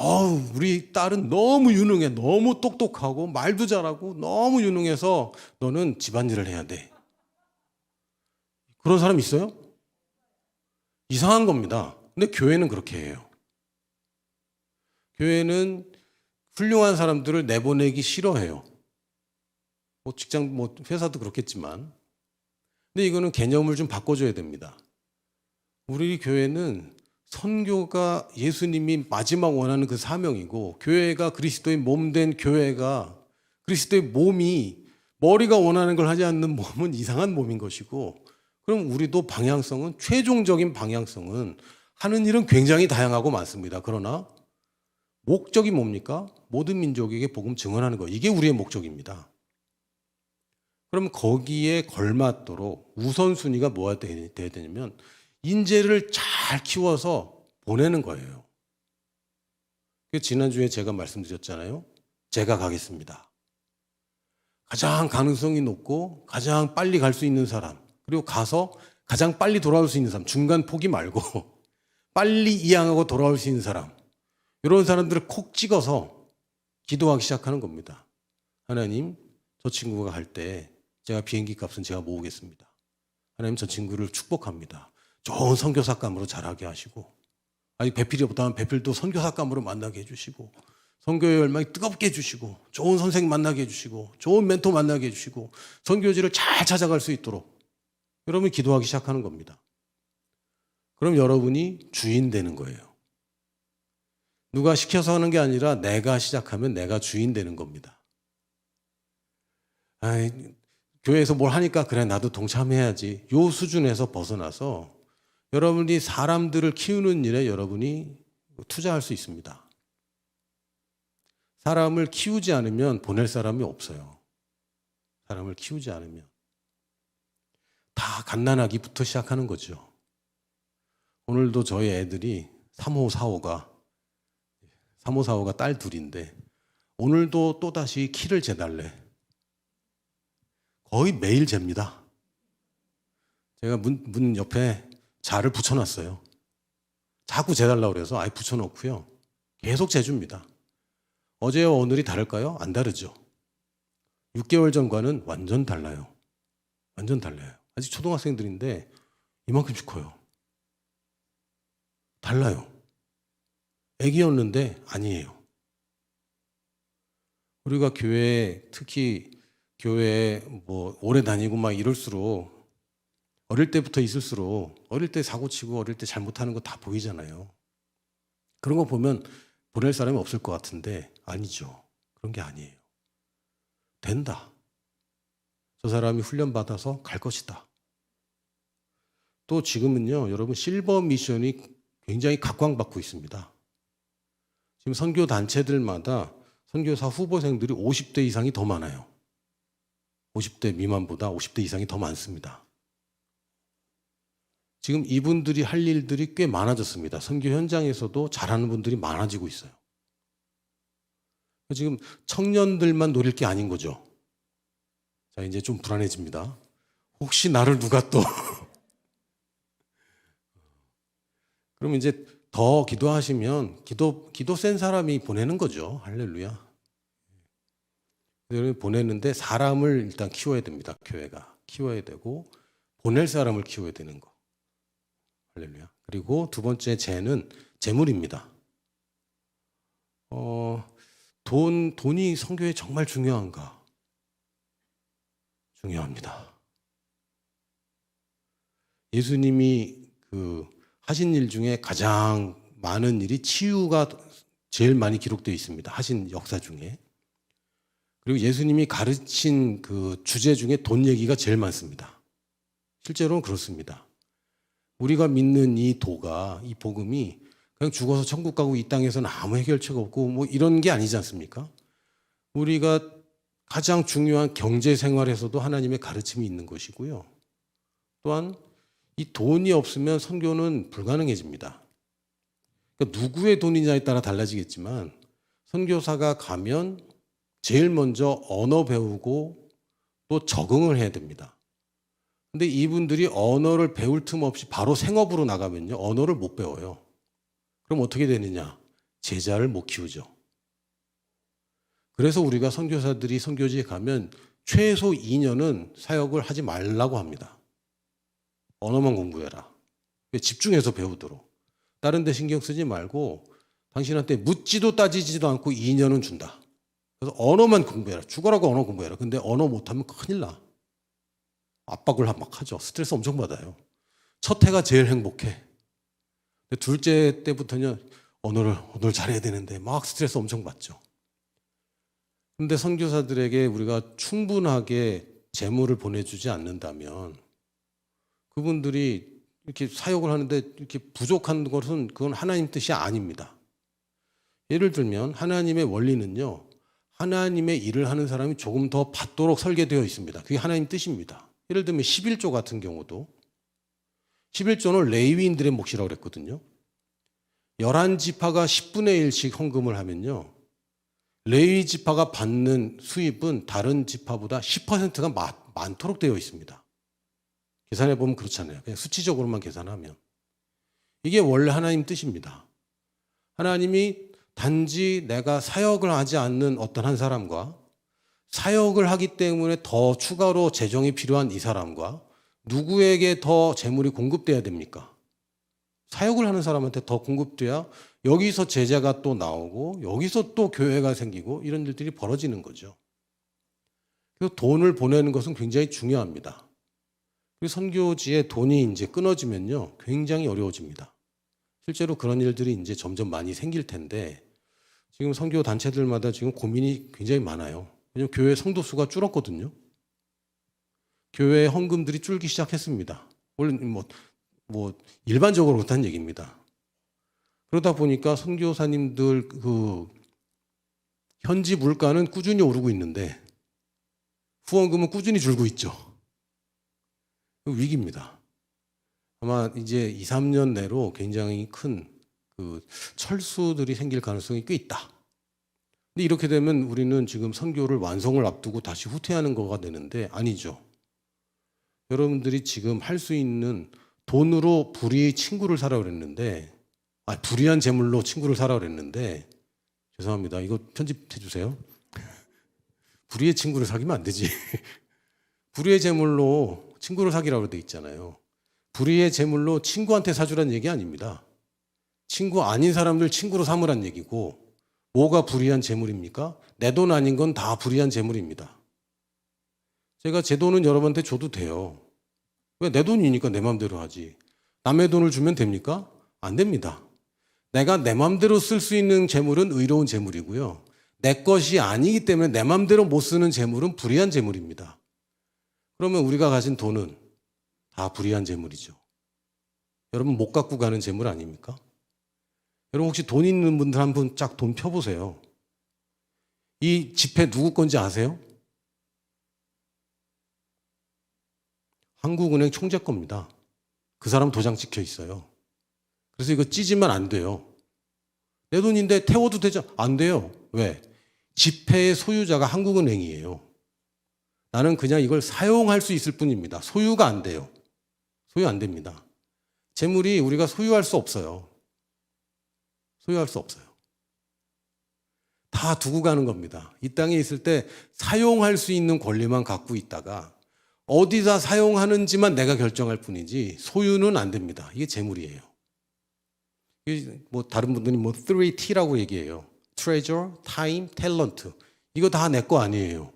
우리 딸은 너무 유능해. 너무 똑똑하고 말도 잘하고 너무 유능해서 너는 집안일을 해야 돼. 그런 사람 있어요? 이상한 겁니다. 근데 교회는 그렇게 해요. 교회는 훌륭한 사람들을 내보내기 싫어해요. 뭐 직장, 뭐 회사도 그렇겠지만. 근데 이거는 개념을 좀 바꿔줘야 됩니다. 우리 교회는 선교가 예수님이 마지막 원하는 그 사명이고, 교회가 그리스도의 몸 된 교회가 그리스도의 몸이 머리가 원하는 걸 하지 않는 몸은 이상한 몸인 것이고, 그럼 우리도 방향성은, 최종적인 방향성은 하는 일은 굉장히 다양하고 많습니다. 그러나 목적이 뭡니까? 모든 민족에게 복음 증언하는 거. 이게 우리의 목적입니다. 그럼 거기에 걸맞도록 우선순위가 뭐가 돼야 되냐면 인재를 잘 키워서 보내는 거예요. 지난주에 제가 말씀드렸잖아요. 제가 가겠습니다. 가장 가능성이 높고 가장 빨리 갈 수 있는 사람, 그리고 가서 가장 빨리 돌아올 수 있는 사람, 중간 포기 말고 빨리 이양하고 돌아올 수 있는 사람, 이런 사람들을 콕 찍어서 기도하기 시작하는 겁니다. 하나님, 저 친구가 갈 때 제가 비행기 값은 제가 모으겠습니다. 하나님, 저 친구를 축복합니다. 좋은 선교사감으로 자라게 하시고, 아직 배필이 없다면 배필도 선교사감으로 만나게 해주시고, 선교의 열망이 뜨겁게 해주시고, 좋은 선생 만나게 해주시고, 좋은 멘토 만나게 해주시고, 선교지를 잘 찾아갈 수 있도록 여러분이 기도하기 시작하는 겁니다. 그럼 여러분이 주인 되는 거예요. 누가 시켜서 하는 게 아니라 내가 시작하면 내가 주인 되는 겁니다. 교회에서 뭘 하니까 그래 나도 동참해야지, 요 수준에서 벗어나서 여러분이 사람들을 키우는 일에 여러분이 투자할 수 있습니다. 사람을 키우지 않으면 보낼 사람이 없어요. 사람을 키우지 않으면 다 갓난아기부터 시작하는 거죠. 오늘도 저희 애들이 3호, 4호가 딸 둘인데 오늘도 또다시 키를 재달래. 거의 매일 잽니다. 제가 문 옆에 자를 붙여놨어요. 자꾸 재달라고 그래서 아예 붙여놓고요. 계속 재줍니다. 어제와 오늘이 다를까요? 안 다르죠. 6개월 전과는 완전 달라요. 완전 달라요. 아직 초등학생들인데 이만큼씩 커요. 달라요. 애기였는데 아니에요. 우리가 교회, 특히 교회에 뭐 오래 다니고 막 이럴수록, 어릴 때부터 있을수록 어릴 때 사고치고 어릴 때 잘못하는 거 다 보이잖아요. 그런 거 보면 보낼 사람이 없을 것 같은데 아니죠. 그런 게 아니에요. 된다. 저 사람이 훈련받아서 갈 것이다. 또 지금은요, 여러분 실버 미션이 굉장히 각광받고 있습니다. 지금 선교 단체들마다 선교사 후보생들이 50대 이상이 더 많아요. 50대 미만보다 50대 이상이 더 많습니다. 지금 이분들이 할 일들이 꽤 많아졌습니다. 선교 현장에서도 잘하는 분들이 많아지고 있어요. 지금 청년들만 노릴 게 아닌 거죠. 자, 이제 좀 불안해집니다. 혹시 나를 누가 또 그럼 이제 더 기도하시면 기도 센 사람이 보내는 거죠. 할렐루야. 보내는데 사람을 일단 키워야 됩니다. 교회가 키워야 되고 보낼 사람을 키워야 되는 거. 할렐루야. 그리고 두 번째 재는 재물입니다. 돈이 선교에 정말 중요한가? 중요합니다. 예수님이 하신 일 중에 가장 많은 일이 치유가 제일 많이 기록되어 있습니다. 하신 역사 중에. 그리고 예수님이 가르친 그 주제 중에 돈 얘기가 제일 많습니다. 실제로는 그렇습니다. 우리가 믿는 이 도가, 이 복음이 그냥 죽어서 천국 가고 이 땅에서는 아무 해결책 없고 뭐 이런 게 아니지 않습니까? 우리가 가장 중요한 경제 생활에서도 하나님의 가르침이 있는 것이고요. 또한 이 돈이 없으면 선교는 불가능해집니다. 그러니까 누구의 돈이냐에 따라 달라지겠지만 선교사가 가면 제일 먼저 언어 배우고 또 적응을 해야 됩니다. 근데 이분들이 언어를 배울 틈 없이 바로 생업으로 나가면요. 언어를 못 배워요. 그럼 어떻게 되느냐? 제자를 못 키우죠. 그래서 우리가 선교사들이 선교지에 가면 최소 2년은 사역을 하지 말라고 합니다. 언어만 공부해라. 집중해서 배우도록. 다른 데 신경 쓰지 말고 당신한테 묻지도 따지지도 않고 2년은 준다. 그래서 언어만 공부해라. 죽어라고 언어 공부해라. 근데 언어 못하면 큰일 나. 압박을 막 하죠. 스트레스 엄청 받아요. 첫 해가 제일 행복해. 둘째 때부터는 언어를 잘해야 되는데 막 스트레스 엄청 받죠. 근데 선교사들에게 우리가 충분하게 재물을 보내주지 않는다면 그분들이 이렇게 사역을 하는데 이렇게 부족한 것은 그건 하나님 뜻이 아닙니다. 예를 들면 하나님의 원리는요. 하나님의 일을 하는 사람이 조금 더 받도록 설계되어 있습니다. 그게 하나님 뜻입니다. 예를 들면 11조 같은 경우도 11조는 레위인들의 몫이라고 그랬거든요. 11지파가 10분의 1씩 헌금을 하면요. 레위 지파가 받는 수입은 다른 지파보다 10%가 많도록 되어 있습니다. 계산해 보면 그렇잖아요. 그냥 수치적으로만 계산하면. 이게 원래 하나님 뜻입니다. 하나님이 단지 내가 사역을 하지 않는 어떤 한 사람과 사역을 하기 때문에 더 추가로 재정이 필요한 이 사람과 누구에게 더 재물이 공급돼야 됩니까? 사역을 하는 사람한테 더 공급돼야 여기서 제자가 또 나오고 여기서 또 교회가 생기고 이런 일들이 벌어지는 거죠. 그래서 돈을 보내는 것은 굉장히 중요합니다. 그리고 선교지에 돈이 이제 끊어지면요. 굉장히 어려워집니다. 실제로 그런 일들이 이제 점점 많이 생길 텐데 지금 선교 단체들마다 지금 고민이 굉장히 많아요. 왜냐하면 교회 성도 수가 줄었거든요. 교회 헌금들이 줄기 시작했습니다. 원래 뭐 일반적으로 그렇다는 얘기입니다. 그러다 보니까 선교사님들 그 현지 물가는 꾸준히 오르고 있는데 후원금은 꾸준히 줄고 있죠. 위기입니다. 아마 이제 2, 3년 내로 굉장히 큰 그 철수들이 생길 가능성이 꽤 있다. 근데 이렇게 되면 우리는 지금 선교를 완성을 앞두고 다시 후퇴하는 거가 되는데 아니죠. 여러분들이 지금 할 수 있는 돈으로 불의의 친구를 사라 그랬는데 불의한 재물로 친구를 사라 그랬는데 죄송합니다. 이거 편집해 주세요. 불의의 친구를 사귀면 안 되지. 불의의 재물로 친구를 사귀라고 돼 있잖아요. 불의의 재물로 친구한테 사주란 얘기 아닙니다. 친구 아닌 사람들 친구로 삼으란 얘기고 뭐가 불의한 재물입니까? 내 돈 아닌 건 다 불의한 재물입니다. 제가 제 돈은 여러분한테 줘도 돼요. 왜? 내 돈이니까 내 마음대로 하지. 남의 돈을 주면 됩니까? 안 됩니다. 내가 내 마음대로 쓸 수 있는 재물은 의로운 재물이고요. 내 것이 아니기 때문에 내 마음대로 못 쓰는 재물은 불의한 재물입니다. 그러면 우리가 가진 돈은 다 불의한 재물이죠. 여러분 못 갖고 가는 재물 아닙니까? 여러분 혹시 돈 있는 분들 한 분 쫙 돈 펴보세요. 이 지폐 누구 건지 아세요? 한국은행 총재 겁니다. 그 사람 도장 찍혀 있어요. 그래서 이거 찢으면 안 돼요. 내 돈인데 태워도 되죠? 안 돼요. 왜? 지폐의 소유자가 한국은행이에요. 나는 그냥 이걸 사용할 수 있을 뿐입니다. 소유가 안 돼요. 소유 안 됩니다. 재물이 우리가 소유할 수 없어요. 소유할 수 없어요. 다 두고 가는 겁니다. 이 땅에 있을 때 사용할 수 있는 권리만 갖고 있다가 어디다 사용하는지만 내가 결정할 뿐이지 소유는 안 됩니다. 이게 재물이에요. 뭐 다른 분들이 뭐 3T라고 얘기해요. Treasure, Time, Talent. 이거 다 내 거 아니에요.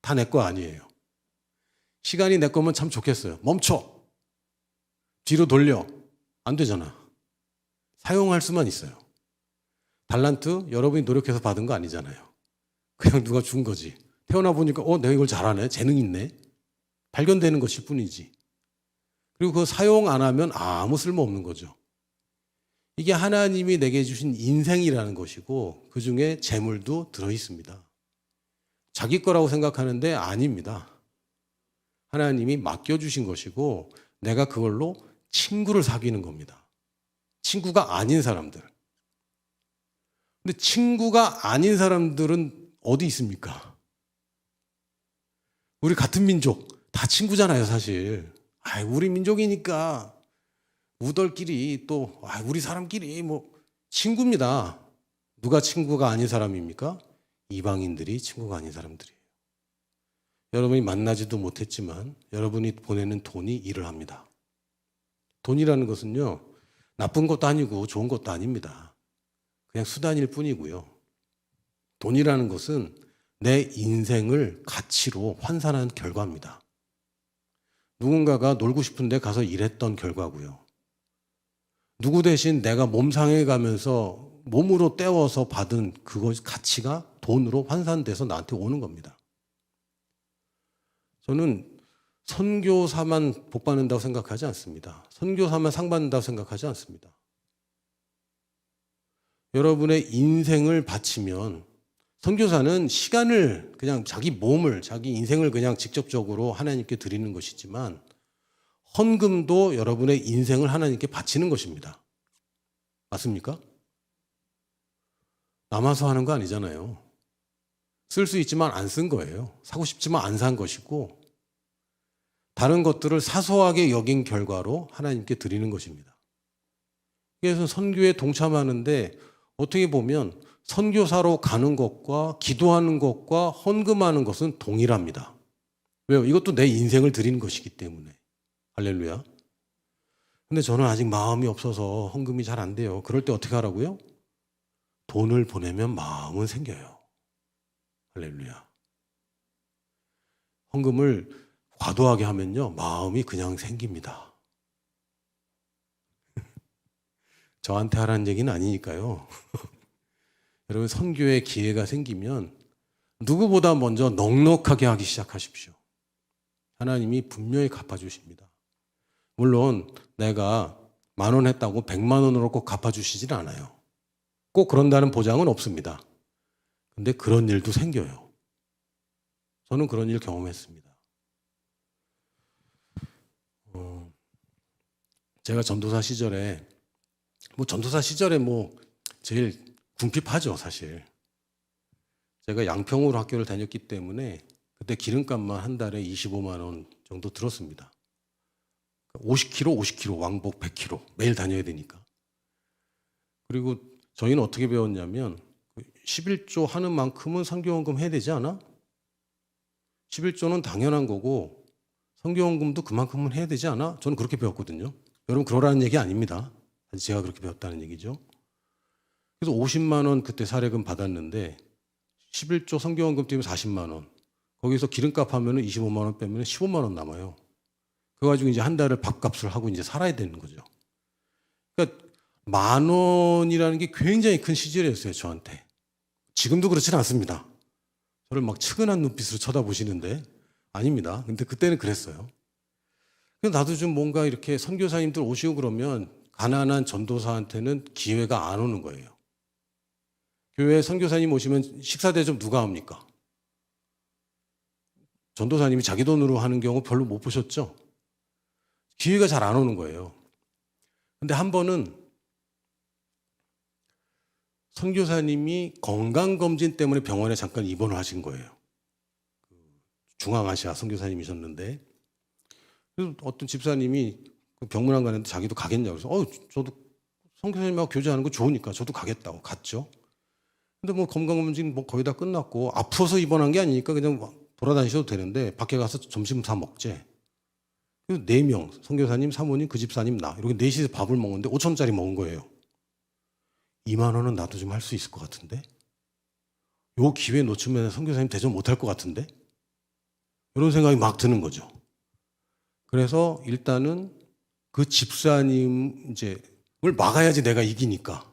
다 내 거 아니에요. 시간이 내 거면 참 좋겠어요. 멈춰. 뒤로 돌려. 안 되잖아. 사용할 수만 있어요. 달란트 여러분이 노력해서 받은 거 아니잖아요. 그냥 누가 준 거지. 태어나 보니까 내가 이걸 잘하네. 재능 있네. 발견되는 것일 뿐이지. 그리고 그거 사용 안 하면 아무 쓸모 없는 거죠. 이게 하나님이 내게 주신 인생이라는 것이고 그중에 재물도 들어있습니다. 자기 거라고 생각하는데 아닙니다. 하나님이 맡겨주신 것이고 내가 그걸로 친구를 사귀는 겁니다. 친구가 아닌 사람들. 근데 친구가 아닌 사람들은 어디 있습니까? 우리 같은 민족, 다 친구잖아요, 사실. 우리 민족이니까 우덜끼리 또 우리 사람끼리 뭐 친구입니다. 누가 친구가 아닌 사람입니까? 이방인들이 친구가 아닌 사람들이에요. 여러분이 만나지도 못했지만 여러분이 보내는 돈이 일을 합니다. 돈이라는 것은요, 나쁜 것도 아니고 좋은 것도 아닙니다. 그냥 수단일 뿐이고요. 돈이라는 것은 내 인생을 가치로 환산한 결과입니다. 누군가가 놀고 싶은데 가서 일했던 결과고요. 누구 대신 내가 몸 상해가면서 몸으로 때워서 받은 그것 가치가 돈으로 환산돼서 나한테 오는 겁니다. 저는 선교사만 복 받는다고 생각하지 않습니다. 선교사만 상 받는다고 생각하지 않습니다. 여러분의 인생을 바치면, 선교사는 시간을 그냥 자기 몸을, 자기 인생을 그냥 직접적으로 하나님께 드리는 것이지만 헌금도 여러분의 인생을 하나님께 바치는 것입니다. 맞습니까? 남아서 하는 거 아니잖아요. 쓸 수 있지만 안 쓴 거예요. 사고 싶지만 안 산 것이고, 다른 것들을 사소하게 여긴 결과로 하나님께 드리는 것입니다. 그래서 선교에 동참하는데 어떻게 보면 선교사로 가는 것과 기도하는 것과 헌금하는 것은 동일합니다. 왜요? 이것도 내 인생을 드리는 것이기 때문에. 할렐루야. 근데 저는 아직 마음이 없어서 헌금이 잘 안 돼요. 그럴 때 어떻게 하라고요? 돈을 보내면 마음은 생겨요. 할렐루야. 헌금을 과도하게 하면요, 마음이 그냥 생깁니다. 저한테 하라는 얘기는 아니니까요. 여러분, 선교의 기회가 생기면 누구보다 먼저 넉넉하게 하기 시작하십시오. 하나님이 분명히 갚아주십니다. 물론 내가 10,000원 했다고 100만 원으로 꼭 갚아주시진 않아요. 꼭 그런다는 보장은 없습니다. 근데 그런 일도 생겨요. 저는 그런 일 경험했습니다. 제가 전도사 시절에 제일 궁핍하죠, 사실. 제가 양평으로 학교를 다녔기 때문에 그때 기름값만 한 달에 25만 원 정도 들었습니다. 50km 왕복 100km 매일 다녀야 되니까. 그리고 저희는 어떻게 배웠냐면 11조 하는 만큼은 선교헌금 해야 되지 않아? 11조는 당연한 거고 선교헌금도 그만큼은 해야 되지 않아? 저는 그렇게 배웠거든요. 여러분, 그러라는 얘기 아닙니다. 제가 그렇게 배웠다는 얘기죠. 그래서 50만 원 그때 사례금 받았는데 11조 선교헌금 뛰면 40만 원. 거기서 기름값 하면은 25만 원 빼면 15만 원 남아요. 그거 가지고 이제 한 달을 밥값을 하고 이제 살아야 되는 거죠. 그러니까 10,000원이라는 게 굉장히 큰 시절이었어요, 저한테. 지금도 그렇지는 않습니다. 저를 막 측은한 눈빛으로 쳐다보시는데 아닙니다. 근데 그때는 그랬어요. 나도 좀 뭔가 이렇게 선교사님들 오시고 그러면 가난한 전도사한테는 기회가 안 오는 거예요. 교회에 선교사님 오시면 식사 대접 누가 합니까? 전도사님이 자기 돈으로 하는 경우 별로 못 보셨죠? 기회가 잘 안 오는 거예요. 근데 한 번은 선교사님이 건강검진 때문에 병원에 잠깐 입원을 하신 거예요. 중앙아시아 선교사님이셨는데, 그래서 어떤 집사님이 병문안 가는데 자기도 가겠냐고 그래서 저도 선교사님하고 교제하는 거 좋으니까 저도 가겠다고 갔죠. 근데 뭐 건강검진 뭐 거의 다 끝났고 아파서 입원한 게 아니니까 그냥 돌아다니셔도 되는데 밖에 가서 점심 사 먹재. 그래서 4명, 선교사님, 사모님, 그 집사님, 나 이렇게 넷이서 밥을 먹는데 5,000원짜리 먹은 거예요. 2만 원은 나도 좀 할 수 있을 것 같은데? 요 기회 놓치면 선교사님 대접 못할 것 같은데? 이런 생각이 막 드는 거죠. 그래서 일단은 그 집사님 을 막아야지 내가 이기니까.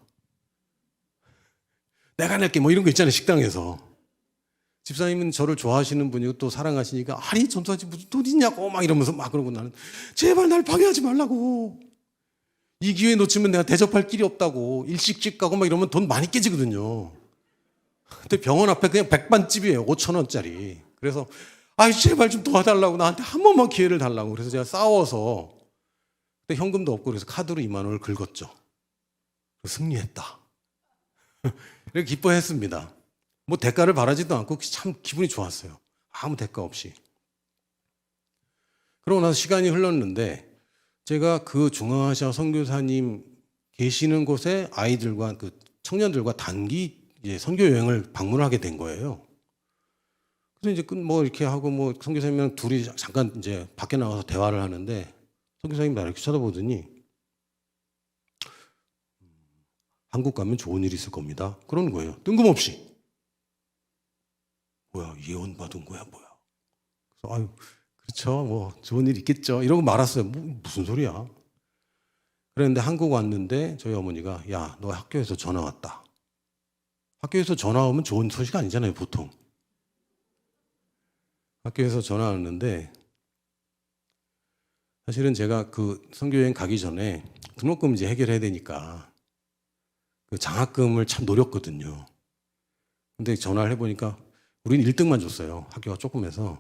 내가 낼게 뭐 이런 거 있잖아요, 식당에서. 집사님은 저를 좋아하시는 분이고 또 사랑하시니까 아니 전도사님 무슨 돈 있냐고 막 이러면서 막 그러고 나는 제발 날 방해하지 말라고. 이 기회 놓치면 내가 대접할 길이 없다고. 일식집 가고 막 이러면 돈 많이 깨지거든요. 근데 병원 앞에 그냥 백반집이에요. 5,000원짜리. 그래서 제발 좀 도와달라고 나한테 한 번만 기회를 달라고. 그래서 제가 싸워서 그때 현금도 없고 그래서 카드로 2만 원을 긁었죠. 승리했다. 이렇게 기뻐했습니다. 뭐 대가를 바라지도 않고 참 기분이 좋았어요. 아무 대가 없이. 그러고 나서 시간이 흘렀는데 제가 그 중앙아시아 선교사님 계시는 곳에 아이들과 그 청년들과 단기 이제 선교 여행을 방문하게 된 거예요. 그래서 이제 뭐 이렇게 하고 뭐 선교사님이랑 둘이 잠깐 이제 밖에 나가서 대화를 하는데 선교사님이 나를 이렇게 쳐다보더니 한국 가면 좋은 일 있을 겁니다. 그러는 거예요. 뜬금없이. 뭐야, 예언 받은 거야, 뭐야. 그래서 아유, 그렇죠. 뭐 좋은 일 있겠죠. 이러고 말았어요. 뭐, 무슨 소리야. 그랬는데 한국 왔는데 저희 어머니가 야, 너 학교에서 전화 왔다. 학교에서 전화 오면 좋은 소식 아니잖아요, 보통. 학교에서 전화 왔는데 사실은 제가 그 선교여행 가기 전에 등록금 이제 해결해야 되니까 그 장학금을 참 노렸거든요. 근데 전화를 해보니까 우리는 1등만 줬어요. 학교가 조금해서.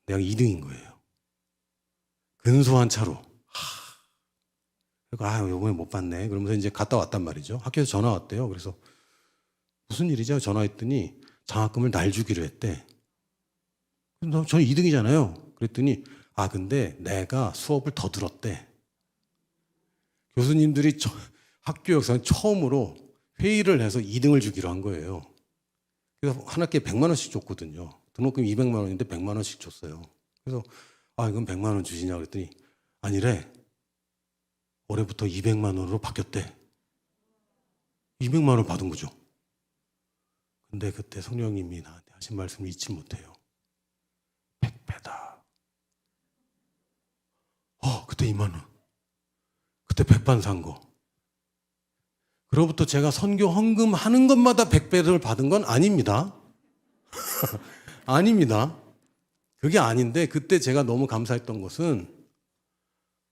내가 2등인 거예요. 근소한 차로. 그러니까 요번에 못 봤네. 그러면서 이제 갔다 왔단 말이죠. 학교에서 전화 왔대요. 그래서 무슨 일이죠? 전화했더니 장학금을 날 주기로 했대. 저는 2등이잖아요. 그랬더니 근데 내가 수업을 더 들었대. 교수님들이 학교 역사는 처음으로 회의를 해서 2등을 주기로 한 거예요. 그래서 한 학기에 100만 원씩 줬거든요. 등록금 200만 원인데 100만 원씩 줬어요. 그래서 이건 100만 원 주시냐 그랬더니 아니래. 올해부터 200만 원으로 바뀌었대. 200만 원을 받은 거죠. 근데 그때 성령님이 나한테 하신 말씀을 잊지 못해요. 100배다. 그때 2만 원. 그때 백반 산 거. 그로부터 제가 선교 헌금 하는 것마다 100배를 받은 건 아닙니다. 아닙니다. 그게 아닌데 그때 제가 너무 감사했던 것은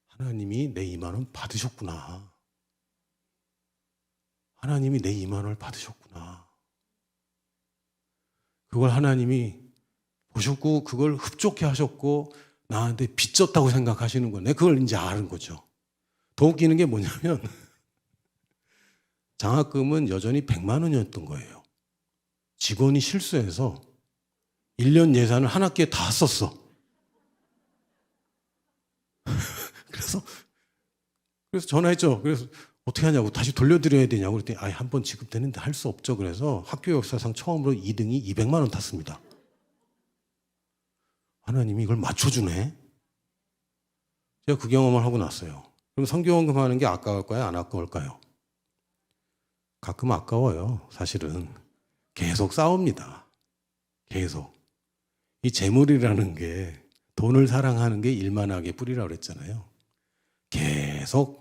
하나님이 내 2만 원 받으셨구나. 하나님이 내 2만 원을 받으셨구나. 그걸 하나님이 보셨고 그걸 흡족해 하셨고 나한테 빚졌다고 생각하시는 거네. 그걸 이제 아는 거죠. 더 웃기는 게 뭐냐면 장학금은 여전히 100만 원이었던 거예요. 직원이 실수해서 1년 예산을 한 학기에 다 썼어. 그래서 전화했죠. 그래서 어떻게 하냐고 다시 돌려드려야 되냐고 그랬더니 한 번 지급되는데 할 수 없죠. 그래서 학교 역사상 처음으로 2등이 200만 원 탔습니다. 하나님이 이걸 맞춰주네. 제가 그 경험을 하고 났어요. 그럼 선교헌금 하는 게 아까울까요? 안 아까울까요? 가끔 아까워요. 사실은 계속 싸웁니다. 계속. 이 재물이라는 게 돈을 사랑하는 게 일만하게 뿌리라고 그랬잖아요. 계속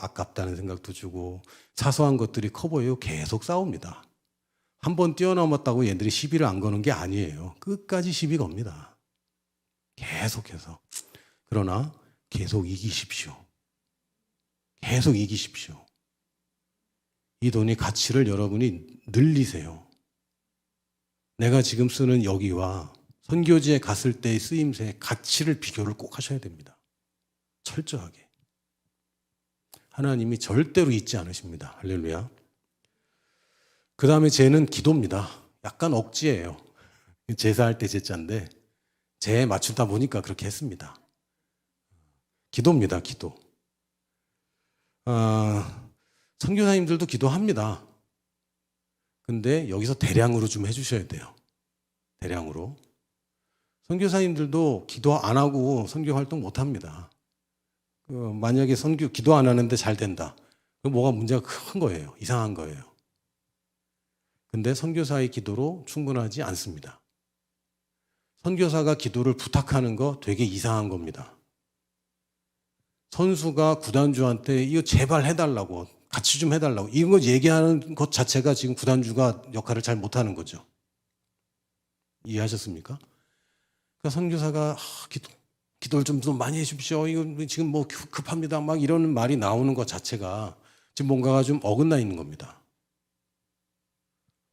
아깝다는 생각도 주고 사소한 것들이 커 보여요. 계속 싸웁니다. 한 번 뛰어넘었다고 얘들이 시비를 안 거는 게 아니에요. 끝까지 시비 겁니다. 계속해서. 그러나 계속 이기십시오. 계속 이기십시오. 이 돈의 가치를 여러분이 늘리세요. 내가 지금 쓰는 여기와 선교지에 갔을 때의 쓰임새의 가치를 비교를 꼭 하셔야 됩니다. 철저하게. 하나님이 절대로 잊지 않으십니다. 할렐루야. 그 다음에 제는 기도입니다. 약간 억지예요. 제사할 때 제자인데 제에 맞추다 보니까 그렇게 했습니다. 기도입니다. 기도. 선교사님들도 기도합니다. 근데 여기서 대량으로 좀 해주셔야 돼요. 대량으로. 선교사님들도 기도 안 하고 선교 활동 못 합니다. 만약에 기도 안 하는데 잘 된다. 그럼 뭐가 문제가 큰 거예요. 이상한 거예요. 근데 선교사의 기도로 충분하지 않습니다. 선교사가 기도를 부탁하는 거 되게 이상한 겁니다. 선수가 구단주한테 이거 제발 해달라고, 같이 좀 해달라고, 이런 거 얘기하는 것 자체가 지금 구단주가 역할을 잘 못하는 거죠. 이해하셨습니까? 그러니까 선교사가 기도를 좀 많이 해주십시오. 이거 지금 뭐 급합니다. 막 이런 말이 나오는 것 자체가 지금 뭔가가 좀 어긋나 있는 겁니다.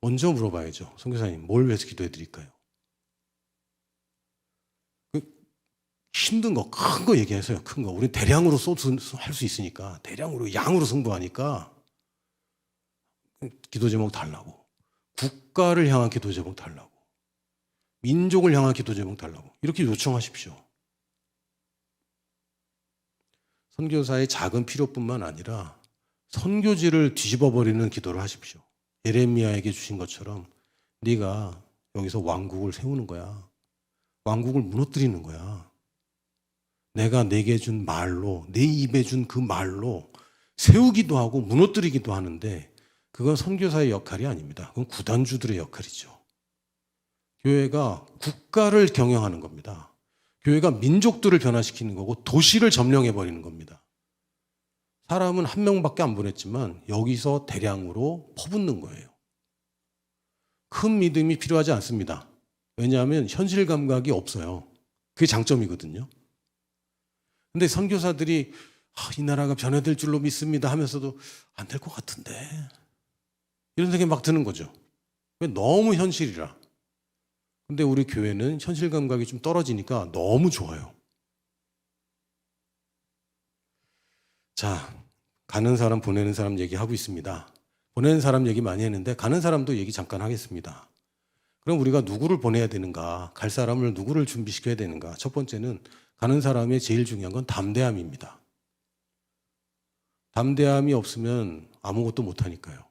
먼저 물어봐야죠. 선교사님, 뭘 위해서 기도해 드릴까요? 힘든 거, 큰 거 얘기하세요. 큰 거. 우리 대량으로 할 수 있으니까, 대량으로, 양으로 승부하니까 기도 제목 달라고. 국가를 향한 기도 제목 달라고. 민족을 향한 기도 제목 달라고. 이렇게 요청하십시오. 선교사의 작은 필요뿐만 아니라 선교지를 뒤집어 버리는 기도를 하십시오. 예레미야에게 주신 것처럼 네가 여기서 왕국을 세우는 거야. 왕국을 무너뜨리는 거야. 내가 내게 준 말로, 내 입에 준 그 말로 세우기도 하고 무너뜨리기도 하는데 그건 선교사의 역할이 아닙니다. 그건 구단주들의 역할이죠. 교회가 국가를 경영하는 겁니다. 교회가 민족들을 변화시키는 거고 도시를 점령해 버리는 겁니다. 사람은 한 명밖에 안 보냈지만 여기서 대량으로 퍼붓는 거예요. 큰 믿음이 필요하지 않습니다. 왜냐하면 현실 감각이 없어요. 그게 장점이거든요. 근데 선교사들이 이 나라가 변화될 줄로 믿습니다 하면서도 안 될 것 같은데 이런 생각이 막 드는 거죠. 너무 현실이라. 근데 우리 교회는 현실 감각이 좀 떨어지니까 너무 좋아요. 자, 가는 사람 보내는 사람 얘기하고 있습니다. 보내는 사람 얘기 많이 했는데 가는 사람도 얘기 잠깐 하겠습니다. 그럼 우리가 누구를 보내야 되는가? 갈 사람을 누구를 준비시켜야 되는가? 첫 번째는 가는 사람의 제일 중요한 건 담대함입니다. 담대함이 없으면 아무것도 못하니까요.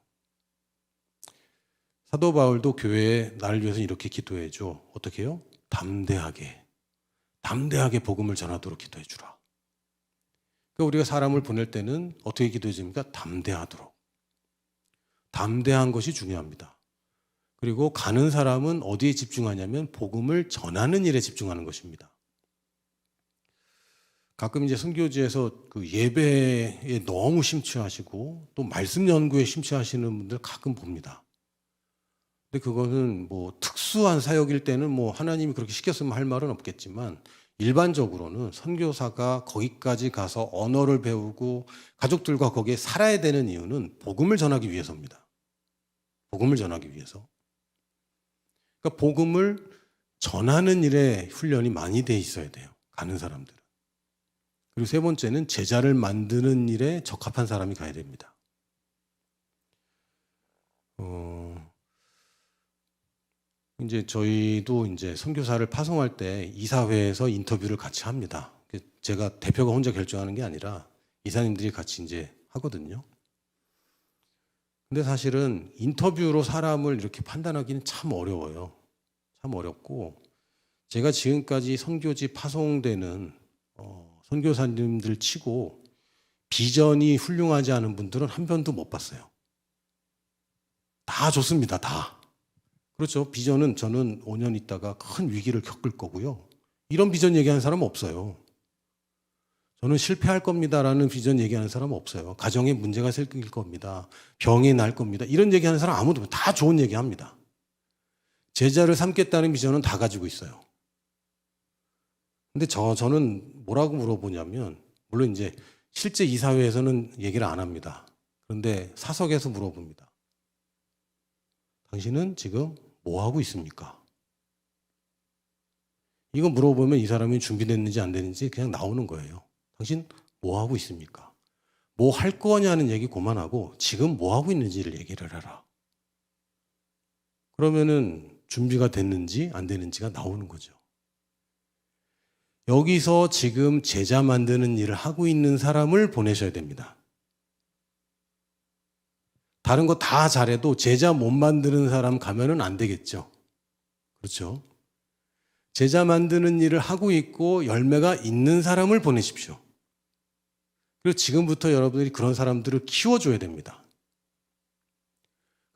사도 바울도 교회에 나를 위해서 이렇게 기도해줘. 어떻게 해요? 담대하게 복음을 전하도록 기도해 주라. 그러니까 우리가 사람을 보낼 때는 어떻게 기도해 줍니까? 담대하도록. 담대한 것이 중요합니다. 그리고 가는 사람은 어디에 집중하냐면 복음을 전하는 일에 집중하는 것입니다. 가끔 이제 선교지에서 그 예배에 너무 심취하시고 또 말씀 연구에 심취하시는 분들 가끔 봅니다. 근데 그거는 뭐 특수한 사역일 때는 뭐 하나님이 그렇게 시켰으면 할 말은 없겠지만 일반적으로는 선교사가 거기까지 가서 언어를 배우고 가족들과 거기에 살아야 되는 이유는 복음을 전하기 위해서입니다. 복음을 전하기 위해서. 그러니까 복음을 전하는 일에 훈련이 많이 돼 있어야 돼요. 가는 사람들은. 그리고 세 번째는 제자를 만드는 일에 적합한 사람이 가야 됩니다. 이제 저희도 이제 선교사를 파송할 때 이사회에서 인터뷰를 같이 합니다. 제가 대표가 혼자 결정하는 게 아니라 이사님들이 같이 이제 하거든요. 근데 사실은 인터뷰로 사람을 이렇게 판단하기는 참 어려워요. 참 어렵고 제가 지금까지 선교지 파송되는 선교사님들 치고 비전이 훌륭하지 않은 분들은 한 번도 못 봤어요. 다 좋습니다. 다. 그렇죠. 비전은 저는 5년 있다가 큰 위기를 겪을 거고요. 이런 비전 얘기하는 사람은 없어요. 저는 실패할 겁니다라는 비전 얘기하는 사람은 없어요. 가정에 문제가 생길 겁니다. 병이 날 겁니다. 이런 얘기하는 사람 아무도 없어요. 다 좋은 얘기합니다. 제자를 삼겠다는 비전은 다 가지고 있어요. 근데 저는 뭐라고 물어보냐면 물론 이제 실제 이사회에서는 얘기를 안 합니다. 그런데 사석에서 물어봅니다. 당신은 지금 뭐 하고 있습니까? 이거 물어보면 이 사람이 준비됐는지 안 됐는지 그냥 나오는 거예요. 당신 뭐 하고 있습니까? 뭐 할 거냐는 얘기 그만하고 지금 뭐 하고 있는지를 얘기를 해라. 그러면은 준비가 됐는지 안 됐는지가 나오는 거죠. 여기서 지금 제자 만드는 일을 하고 있는 사람을 보내셔야 됩니다. 다른 거 다 잘해도 제자 못 만드는 사람 가면은 안 되겠죠. 그렇죠? 제자 만드는 일을 하고 있고 열매가 있는 사람을 보내십시오. 그리고 지금부터 여러분들이 그런 사람들을 키워줘야 됩니다.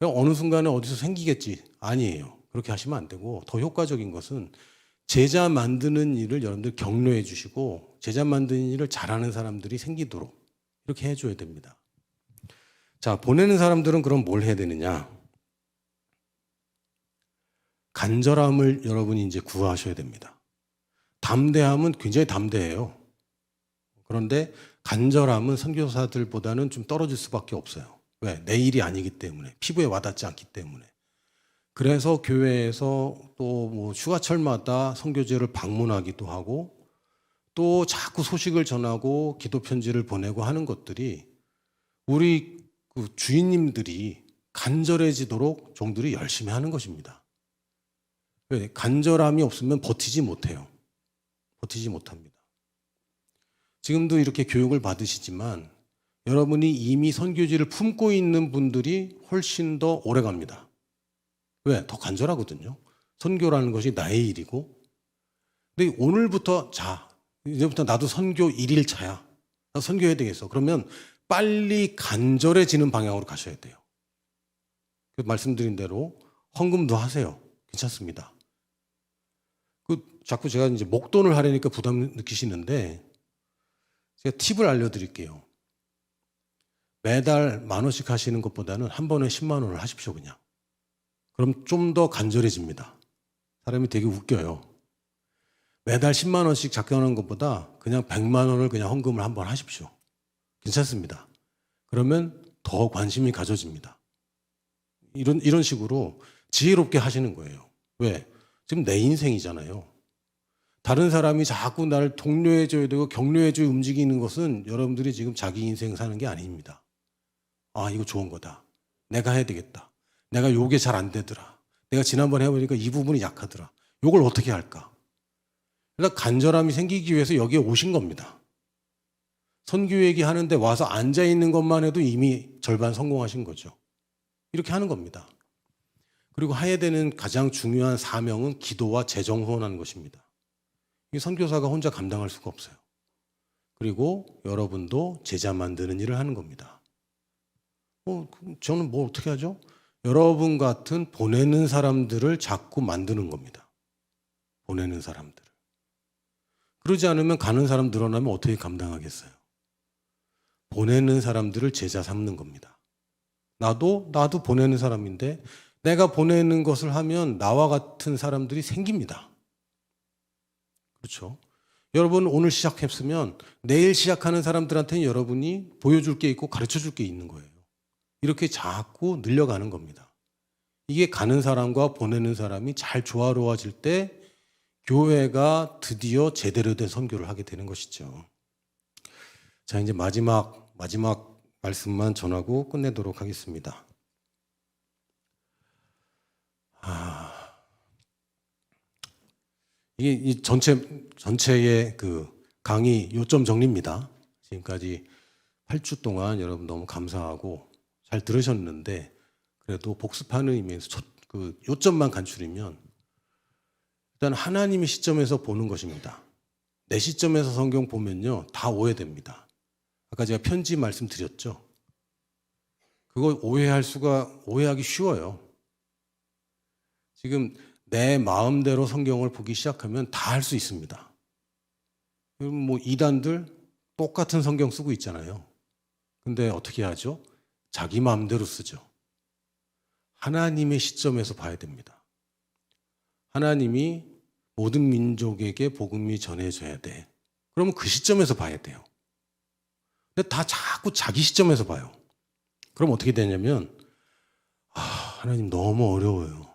어느 순간에 어디서 생기겠지. 아니에요. 그렇게 하시면 안 되고 더 효과적인 것은 제자 만드는 일을 여러분들 격려해 주시고 제자 만드는 일을 잘하는 사람들이 생기도록 이렇게 해줘야 됩니다. 자, 보내는 사람들은 그럼 뭘 해야 되느냐? 간절함을 여러분이 이제 구하셔야 됩니다. 담대함은 굉장히 담대해요. 그런데 간절함은 선교사들보다는 좀 떨어질 수밖에 없어요. 왜? 내 일이 아니기 때문에. 피부에 와닿지 않기 때문에. 그래서 교회에서 또 뭐 휴가철마다 선교지를 방문하기도 하고 또 자꾸 소식을 전하고 기도 편지를 보내고 하는 것들이 우리 그 주인님들이 간절해지도록 종들이 열심히 하는 것입니다. 왜? 간절함이 없으면 버티지 못해요. 버티지 못합니다. 지금도 이렇게 교육을 받으시지만 여러분이 이미 선교지를 품고 있는 분들이 훨씬 더 오래 갑니다. 왜? 더 간절하거든요. 선교라는 것이 나의 일이고. 근데 오늘부터 이제부터 나도 선교 1일차야. 나 선교해야 되겠어. 그러면 빨리 간절해지는 방향으로 가셔야 돼요. 말씀드린 대로 헌금도 하세요. 괜찮습니다. 자꾸 제가 이제 목돈을 하려니까 부담 느끼시는데 제가 팁을 알려드릴게요. 매달 10,000원씩 하시는 것보다는 한 번에 10만 원을 하십시오, 그냥. 그럼 좀 더 간절해집니다. 사람이 되게 웃겨요. 매달 10만 원씩 작정하는 것보다 그냥 100만 원을 그냥 헌금을 한 번 하십시오. 괜찮습니다. 그러면 더 관심이 가져집니다. 이런 식으로 지혜롭게 하시는 거예요. 왜? 지금 내 인생이잖아요. 다른 사람이 자꾸 나를 독려해줘야 되고 격려해줘야 움직이는 것은 여러분들이 지금 자기 인생 사는 게 아닙니다. 아, 이거 좋은 거다. 내가 해야 되겠다. 내가 요게 잘 안 되더라. 내가 지난번에 해보니까 이 부분이 약하더라. 요걸 어떻게 할까? 그러니까 간절함이 생기기 위해서 여기에 오신 겁니다. 선교 얘기하는데 와서 앉아있는 것만 해도 이미 절반 성공하신 거죠. 이렇게 하는 겁니다. 그리고 해야 되는 가장 중요한 사명은 기도와 재정 후원하는 것입니다. 이 선교사가 혼자 감당할 수가 없어요. 그리고 여러분도 제자 만드는 일을 하는 겁니다. 저는 어떻게 하죠? 여러분 같은 보내는 사람들을 자꾸 만드는 겁니다. 보내는 사람들을. 그러지 않으면 가는 사람 늘어나면 어떻게 감당하겠어요? 보내는 사람들을 제자 삼는 겁니다. 나도 보내는 사람인데 내가 보내는 것을 하면 나와 같은 사람들이 생깁니다. 그렇죠? 여러분 오늘 시작했으면 내일 시작하는 사람들한테는 여러분이 보여줄 게 있고 가르쳐줄 게 있는 거예요. 이렇게 자꾸 늘려가는 겁니다. 이게 가는 사람과 보내는 사람이 잘 조화로워질 때 교회가 드디어 제대로 된 선교를 하게 되는 것이죠. 자, 이제 마지막 말씀만 전하고 끝내도록 하겠습니다. 이게 이 전체의 그 강의 요점 정리입니다. 지금까지 8주 동안 여러분 너무 감사하고 잘 들으셨는데 그래도 복습하는 의미에서 그 요점만 간추리면 일단 하나님의 시점에서 보는 것입니다. 내 시점에서 성경 보면요 다 오해됩니다. 아까 제가 편지 말씀드렸죠. 그거 오해하기 쉬워요. 지금 내 마음대로 성경을 보기 시작하면 다 할 수 있습니다. 뭐 이단들 똑같은 성경 쓰고 있잖아요. 근데 어떻게 하죠? 자기 마음대로 쓰죠. 하나님의 시점에서 봐야 됩니다. 하나님이 모든 민족에게 복음이 전해져야 돼. 그러면 그 시점에서 봐야 돼요. 근데 다 자꾸 자기 시점에서 봐요. 그럼 어떻게 되냐면 하나님 너무 어려워요.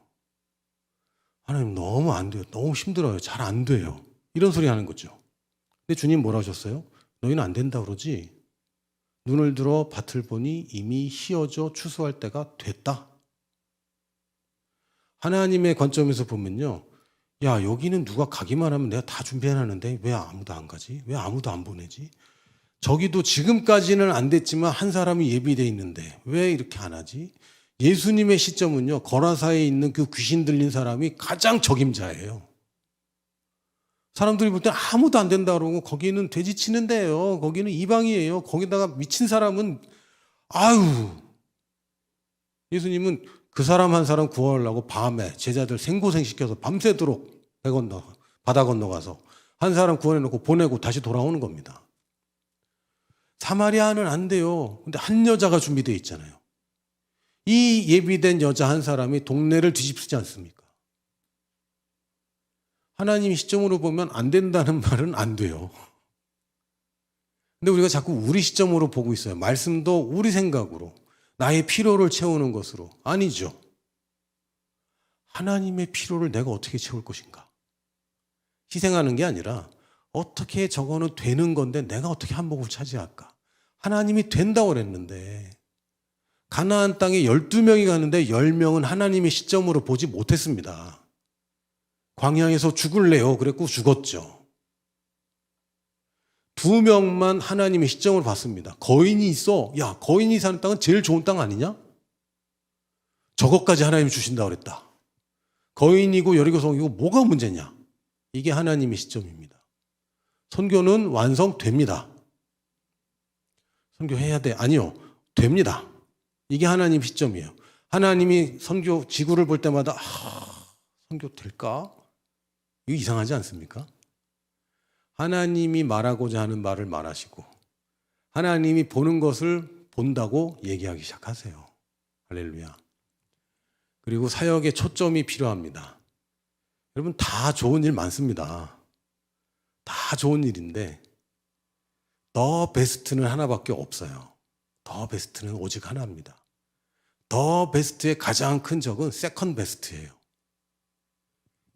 하나님 너무 안 돼요. 너무 힘들어요. 잘 안 돼요. 이런 소리 하는 거죠. 근데 주님 뭐라 하셨어요? 너희는 안 된다 그러지? 눈을 들어 밭을 보니 이미 휘어져 추수할 때가 됐다. 하나님의 관점에서 보면요. 야, 여기는 누가 가기만 하면 내가 다 준비해놨는데 왜 아무도 안 가지? 왜 아무도 안 보내지? 저기도 지금까지는 안 됐지만 한 사람이 예비되어 있는데 왜 이렇게 안 하지? 예수님의 시점은요. 거라사에 있는 그 귀신 들린 사람이 가장 적임자예요. 사람들이 볼 때 아무도 안 된다 그러고 거기는 돼지 치는 데예요. 거기는 이방이에요. 거기다가 미친 사람은 예수님은 그 사람 한 사람 구하려고 밤에 제자들 생고생시켜서 밤새도록 바다 건너가서 한 사람 구원해놓고 보내고 다시 돌아오는 겁니다. 사마리아는 안 돼요. 근데 한 여자가 준비되어 있잖아요. 이 예비된 여자 한 사람이 동네를 뒤집지 않습니까? 하나님 시점으로 보면 안 된다는 말은 안 돼요. 근데 우리가 자꾸 우리 시점으로 보고 있어요. 말씀도 우리 생각으로 나의 필요를 채우는 것으로. 아니죠. 하나님의 필요를 내가 어떻게 채울 것인가? 희생하는 게 아니라 어떻게 저거는 되는 건데 내가 어떻게 한몫을 차지할까? 하나님이 된다고 그랬는데 가나안 땅에 12명이 가는데 10명은 하나님의 시점으로 보지 못했습니다. 광야에서 죽을래요. 그랬고 죽었죠. 2명만 하나님의 시점을 봤습니다. 거인이 있어. 야, 거인이 사는 땅은 제일 좋은 땅 아니냐? 저것까지 하나님이 주신다고 그랬다. 거인이고 여리고성이고 뭐가 문제냐? 이게 하나님의 시점입니다. 선교는 완성됩니다. 선교해야 돼. 아니요. 됩니다. 이게 하나님 시점이에요. 하나님이 선교 지구를 볼 때마다 선교 될까? 이거 이상하지 않습니까? 하나님이 말하고자 하는 말을 말하시고 하나님이 보는 것을 본다고 얘기하기 시작하세요. 할렐루야. 그리고 사역에 초점이 필요합니다. 여러분 다 좋은 일 많습니다. 다 좋은 일인데 더 베스트는 하나밖에 없어요. 더 베스트는 오직 하나입니다. 더 베스트의 가장 큰 적은 세컨 베스트예요.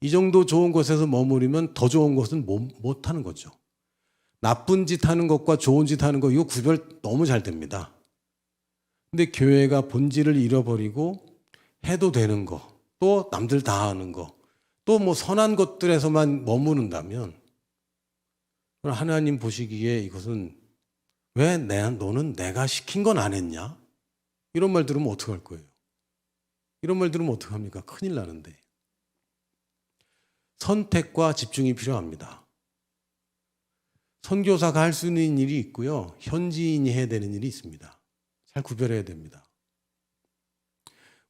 이 정도 좋은 곳에서 머무르면 더 좋은 것은 못 하는 거죠. 나쁜 짓 하는 것과 좋은 짓 하는 거 이거 구별 너무 잘 됩니다. 근데 교회가 본질을 잃어버리고 해도 되는 거, 또 남들 다 하는 거, 또 뭐 선한 것들에서만 머무른다면 하나님 보시기에 이것은 왜 너는 내가 시킨 건 안 했냐? 이런 말 들으면 어떡할 거예요? 이런 말 들으면 어떡합니까? 큰일 나는데. 선택과 집중이 필요합니다. 선교사가 할 수 있는 일이 있고요. 현지인이 해야 되는 일이 있습니다. 잘 구별해야 됩니다.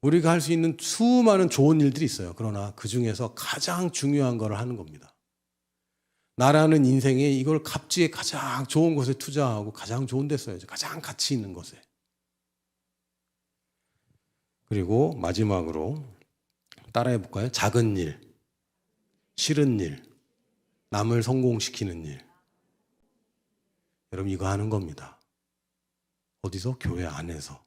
우리가 할 수 있는 수많은 좋은 일들이 있어요. 그러나 그 중에서 가장 중요한 걸 하는 겁니다. 나라는 인생에 이걸 값지게 가장 좋은 곳에 투자하고 가장 좋은 데 써야죠. 가장 가치 있는 곳에. 그리고 마지막으로 따라해 볼까요? 작은 일, 싫은 일, 남을 성공시키는 일. 여러분 이거 하는 겁니다. 어디서? 교회 안에서.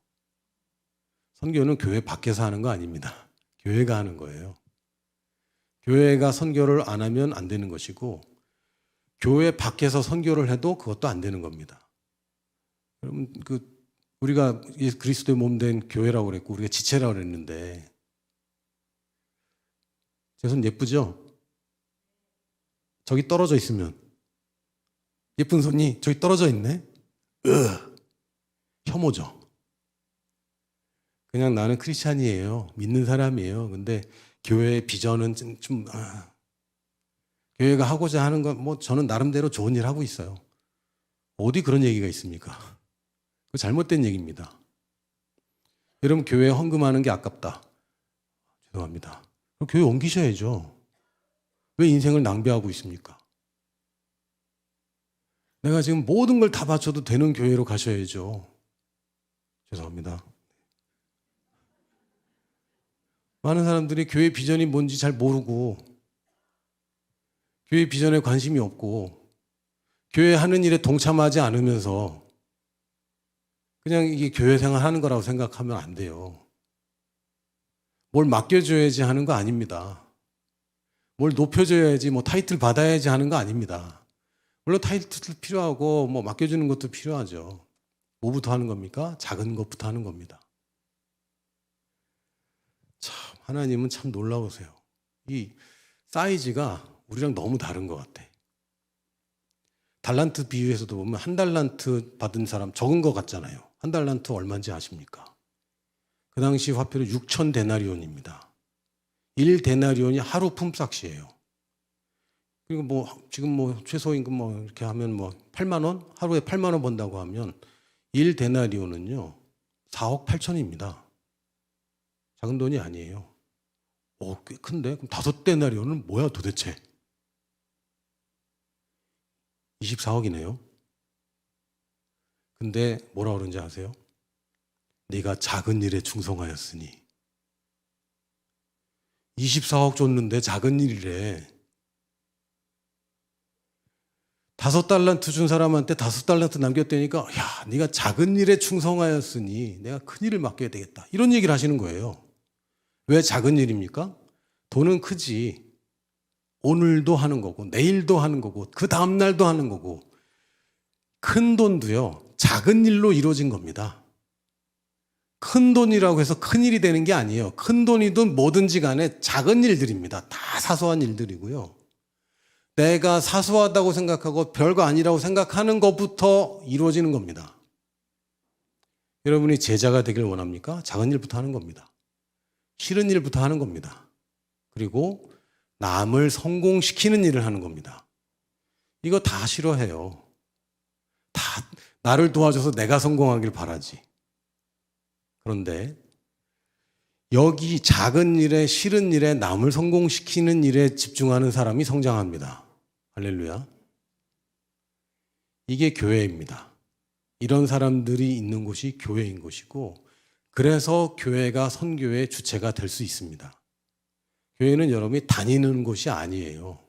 선교는 교회 밖에서 하는 거 아닙니다. 교회가 하는 거예요. 교회가 선교를 안 하면 안 되는 것이고 교회 밖에서 선교를 해도 그것도 안 되는 겁니다. 여러분 우리가 그리스도의 몸 된 교회라고 그랬고 우리가 지체라고 그랬는데 제 손 예쁘죠? 저기 떨어져 있으면 예쁜 손이 저기 떨어져 있네? 혐오죠. 그냥 나는 크리스찬이에요. 믿는 사람이에요. 근데 교회의 비전은 교회가 하고자 하는 건 뭐 저는 나름대로 좋은 일 하고 있어요. 어디 그런 얘기가 있습니까? 그거 잘못된 얘기입니다. 여러분 교회에 헌금하는 게 아깝다. 죄송합니다. 그럼 교회 옮기셔야죠. 왜 인생을 낭비하고 있습니까? 내가 지금 모든 걸 다 바쳐도 되는 교회로 가셔야죠. 죄송합니다. 많은 사람들이 교회 비전이 뭔지 잘 모르고 교회 비전에 관심이 없고 교회 하는 일에 동참하지 않으면서 그냥 이게 교회 생활하는 거라고 생각하면 안 돼요. 뭘 맡겨줘야지 하는 거 아닙니다. 뭘 높여줘야지 뭐 타이틀 받아야지 하는 거 아닙니다. 물론 타이틀 필요하고 뭐 맡겨주는 것도 필요하죠. 뭐부터 하는 겁니까? 작은 것부터 하는 겁니다. 참 하나님은 참 놀라우세요. 이 사이즈가 우리랑 너무 다른 것 같아. 달란트 비유에서도 보면 한 달란트 받은 사람 적은 것 같잖아요. 한 달란트 얼마인지 아십니까? 그 당시 화폐로 6천 데나리온입니다. 1데나리온이 하루 품삯이에요. 그리고 뭐 지금 뭐 최소임금 뭐 이렇게 하면 뭐 8만 원? 하루에 8만 원 번다고 하면 1데나리온은요 4억 8천입니다. 작은 돈이 아니에요. 꽤 큰데? 그럼 5데나리온은 뭐야 도대체? 24억이네요. 근데 뭐라 그러는지 아세요? 네가 작은 일에 충성하였으니. 24억 줬는데 작은 일이래. 5달란트 준 사람한테 5달란트 남겼다니까 야, 네가 작은 일에 충성하였으니 내가 큰 일을 맡겨야 되겠다. 이런 얘기를 하시는 거예요. 왜 작은 일입니까? 돈은 크지. 오늘도 하는 거고 내일도 하는 거고 그 다음날도 하는 거고 큰 돈도요. 작은 일로 이루어진 겁니다. 큰 돈이라고 해서 큰 일이 되는 게 아니에요. 큰 돈이든 뭐든지 간에 작은 일들입니다. 다 사소한 일들이고요. 내가 사소하다고 생각하고 별거 아니라고 생각하는 것부터 이루어지는 겁니다. 여러분이 제자가 되길 원합니까? 작은 일부터 하는 겁니다. 싫은 일부터 하는 겁니다. 그리고 남을 성공시키는 일을 하는 겁니다. 이거 다 싫어해요. 다 나를 도와줘서 내가 성공하길 바라지. 그런데 여기 작은 일에, 싫은 일에, 남을 성공시키는 일에 집중하는 사람이 성장합니다. 할렐루야. 이게 교회입니다. 이런 사람들이 있는 곳이 교회인 것이고, 그래서 교회가 선교의 주체가 될 수 있습니다. 교회는 여러분이 다니는 곳이 아니에요.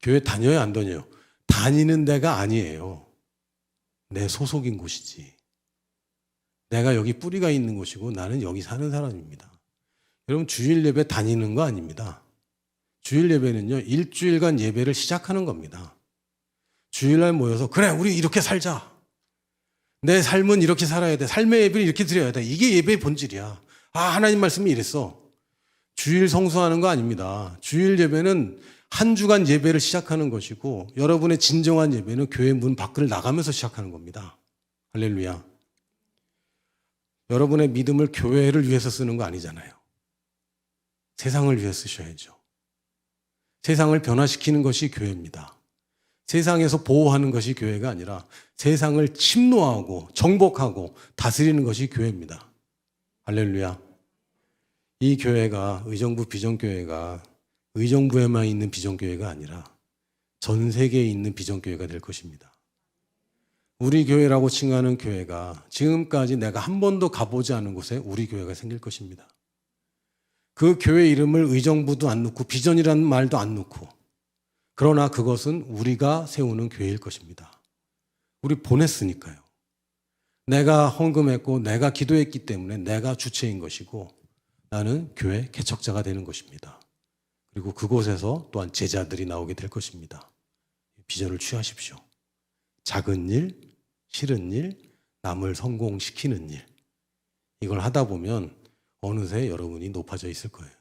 교회 다녀요, 안 다녀요? 다니는 데가 아니에요. 내 소속인 곳이지. 내가 여기 뿌리가 있는 곳이고 나는 여기 사는 사람입니다. 여러분, 주일 예배 다니는 거 아닙니다. 주일 예배는요, 일주일간 예배를 시작하는 겁니다. 주일날 모여서 그래, 우리 이렇게 살자. 내 삶은 이렇게 살아야 돼. 삶의 예배를 이렇게 드려야 돼. 이게 예배의 본질이야. 아, 하나님 말씀이 이랬어. 주일 성수하는 거 아닙니다. 주일 예배는 한 주간 예배를 시작하는 것이고, 여러분의 진정한 예배는 교회 문 밖을 나가면서 시작하는 겁니다. 할렐루야. 여러분의 믿음을 교회를 위해서 쓰는 거 아니잖아요. 세상을 위해 쓰셔야죠. 세상을 변화시키는 것이 교회입니다. 세상에서 보호하는 것이 교회가 아니라 세상을 침노하고 정복하고 다스리는 것이 교회입니다. 할렐루야. 이 교회가 의정부 비전교회가 의정부에만 있는 비전교회가 아니라 전 세계에 있는 비전교회가 될 것입니다. 우리 교회라고 칭하는 교회가 지금까지 내가 한 번도 가보지 않은 곳에 우리 교회가 생길 것입니다. 그 교회 이름을 의정부도 안 넣고 비전이라는 말도 안 넣고, 그러나 그것은 우리가 세우는 교회일 것입니다. 우리 보냈으니까요. 내가 헌금했고 내가 기도했기 때문에 내가 주체인 것이고 나는 교회 개척자가 되는 것입니다. 그리고 그곳에서 또한 제자들이 나오게 될 것입니다. 비전을 취하십시오. 작은 일, 싫은 일, 남을 성공시키는 일, 이걸 하다 보면 어느새 여러분이 높아져 있을 거예요.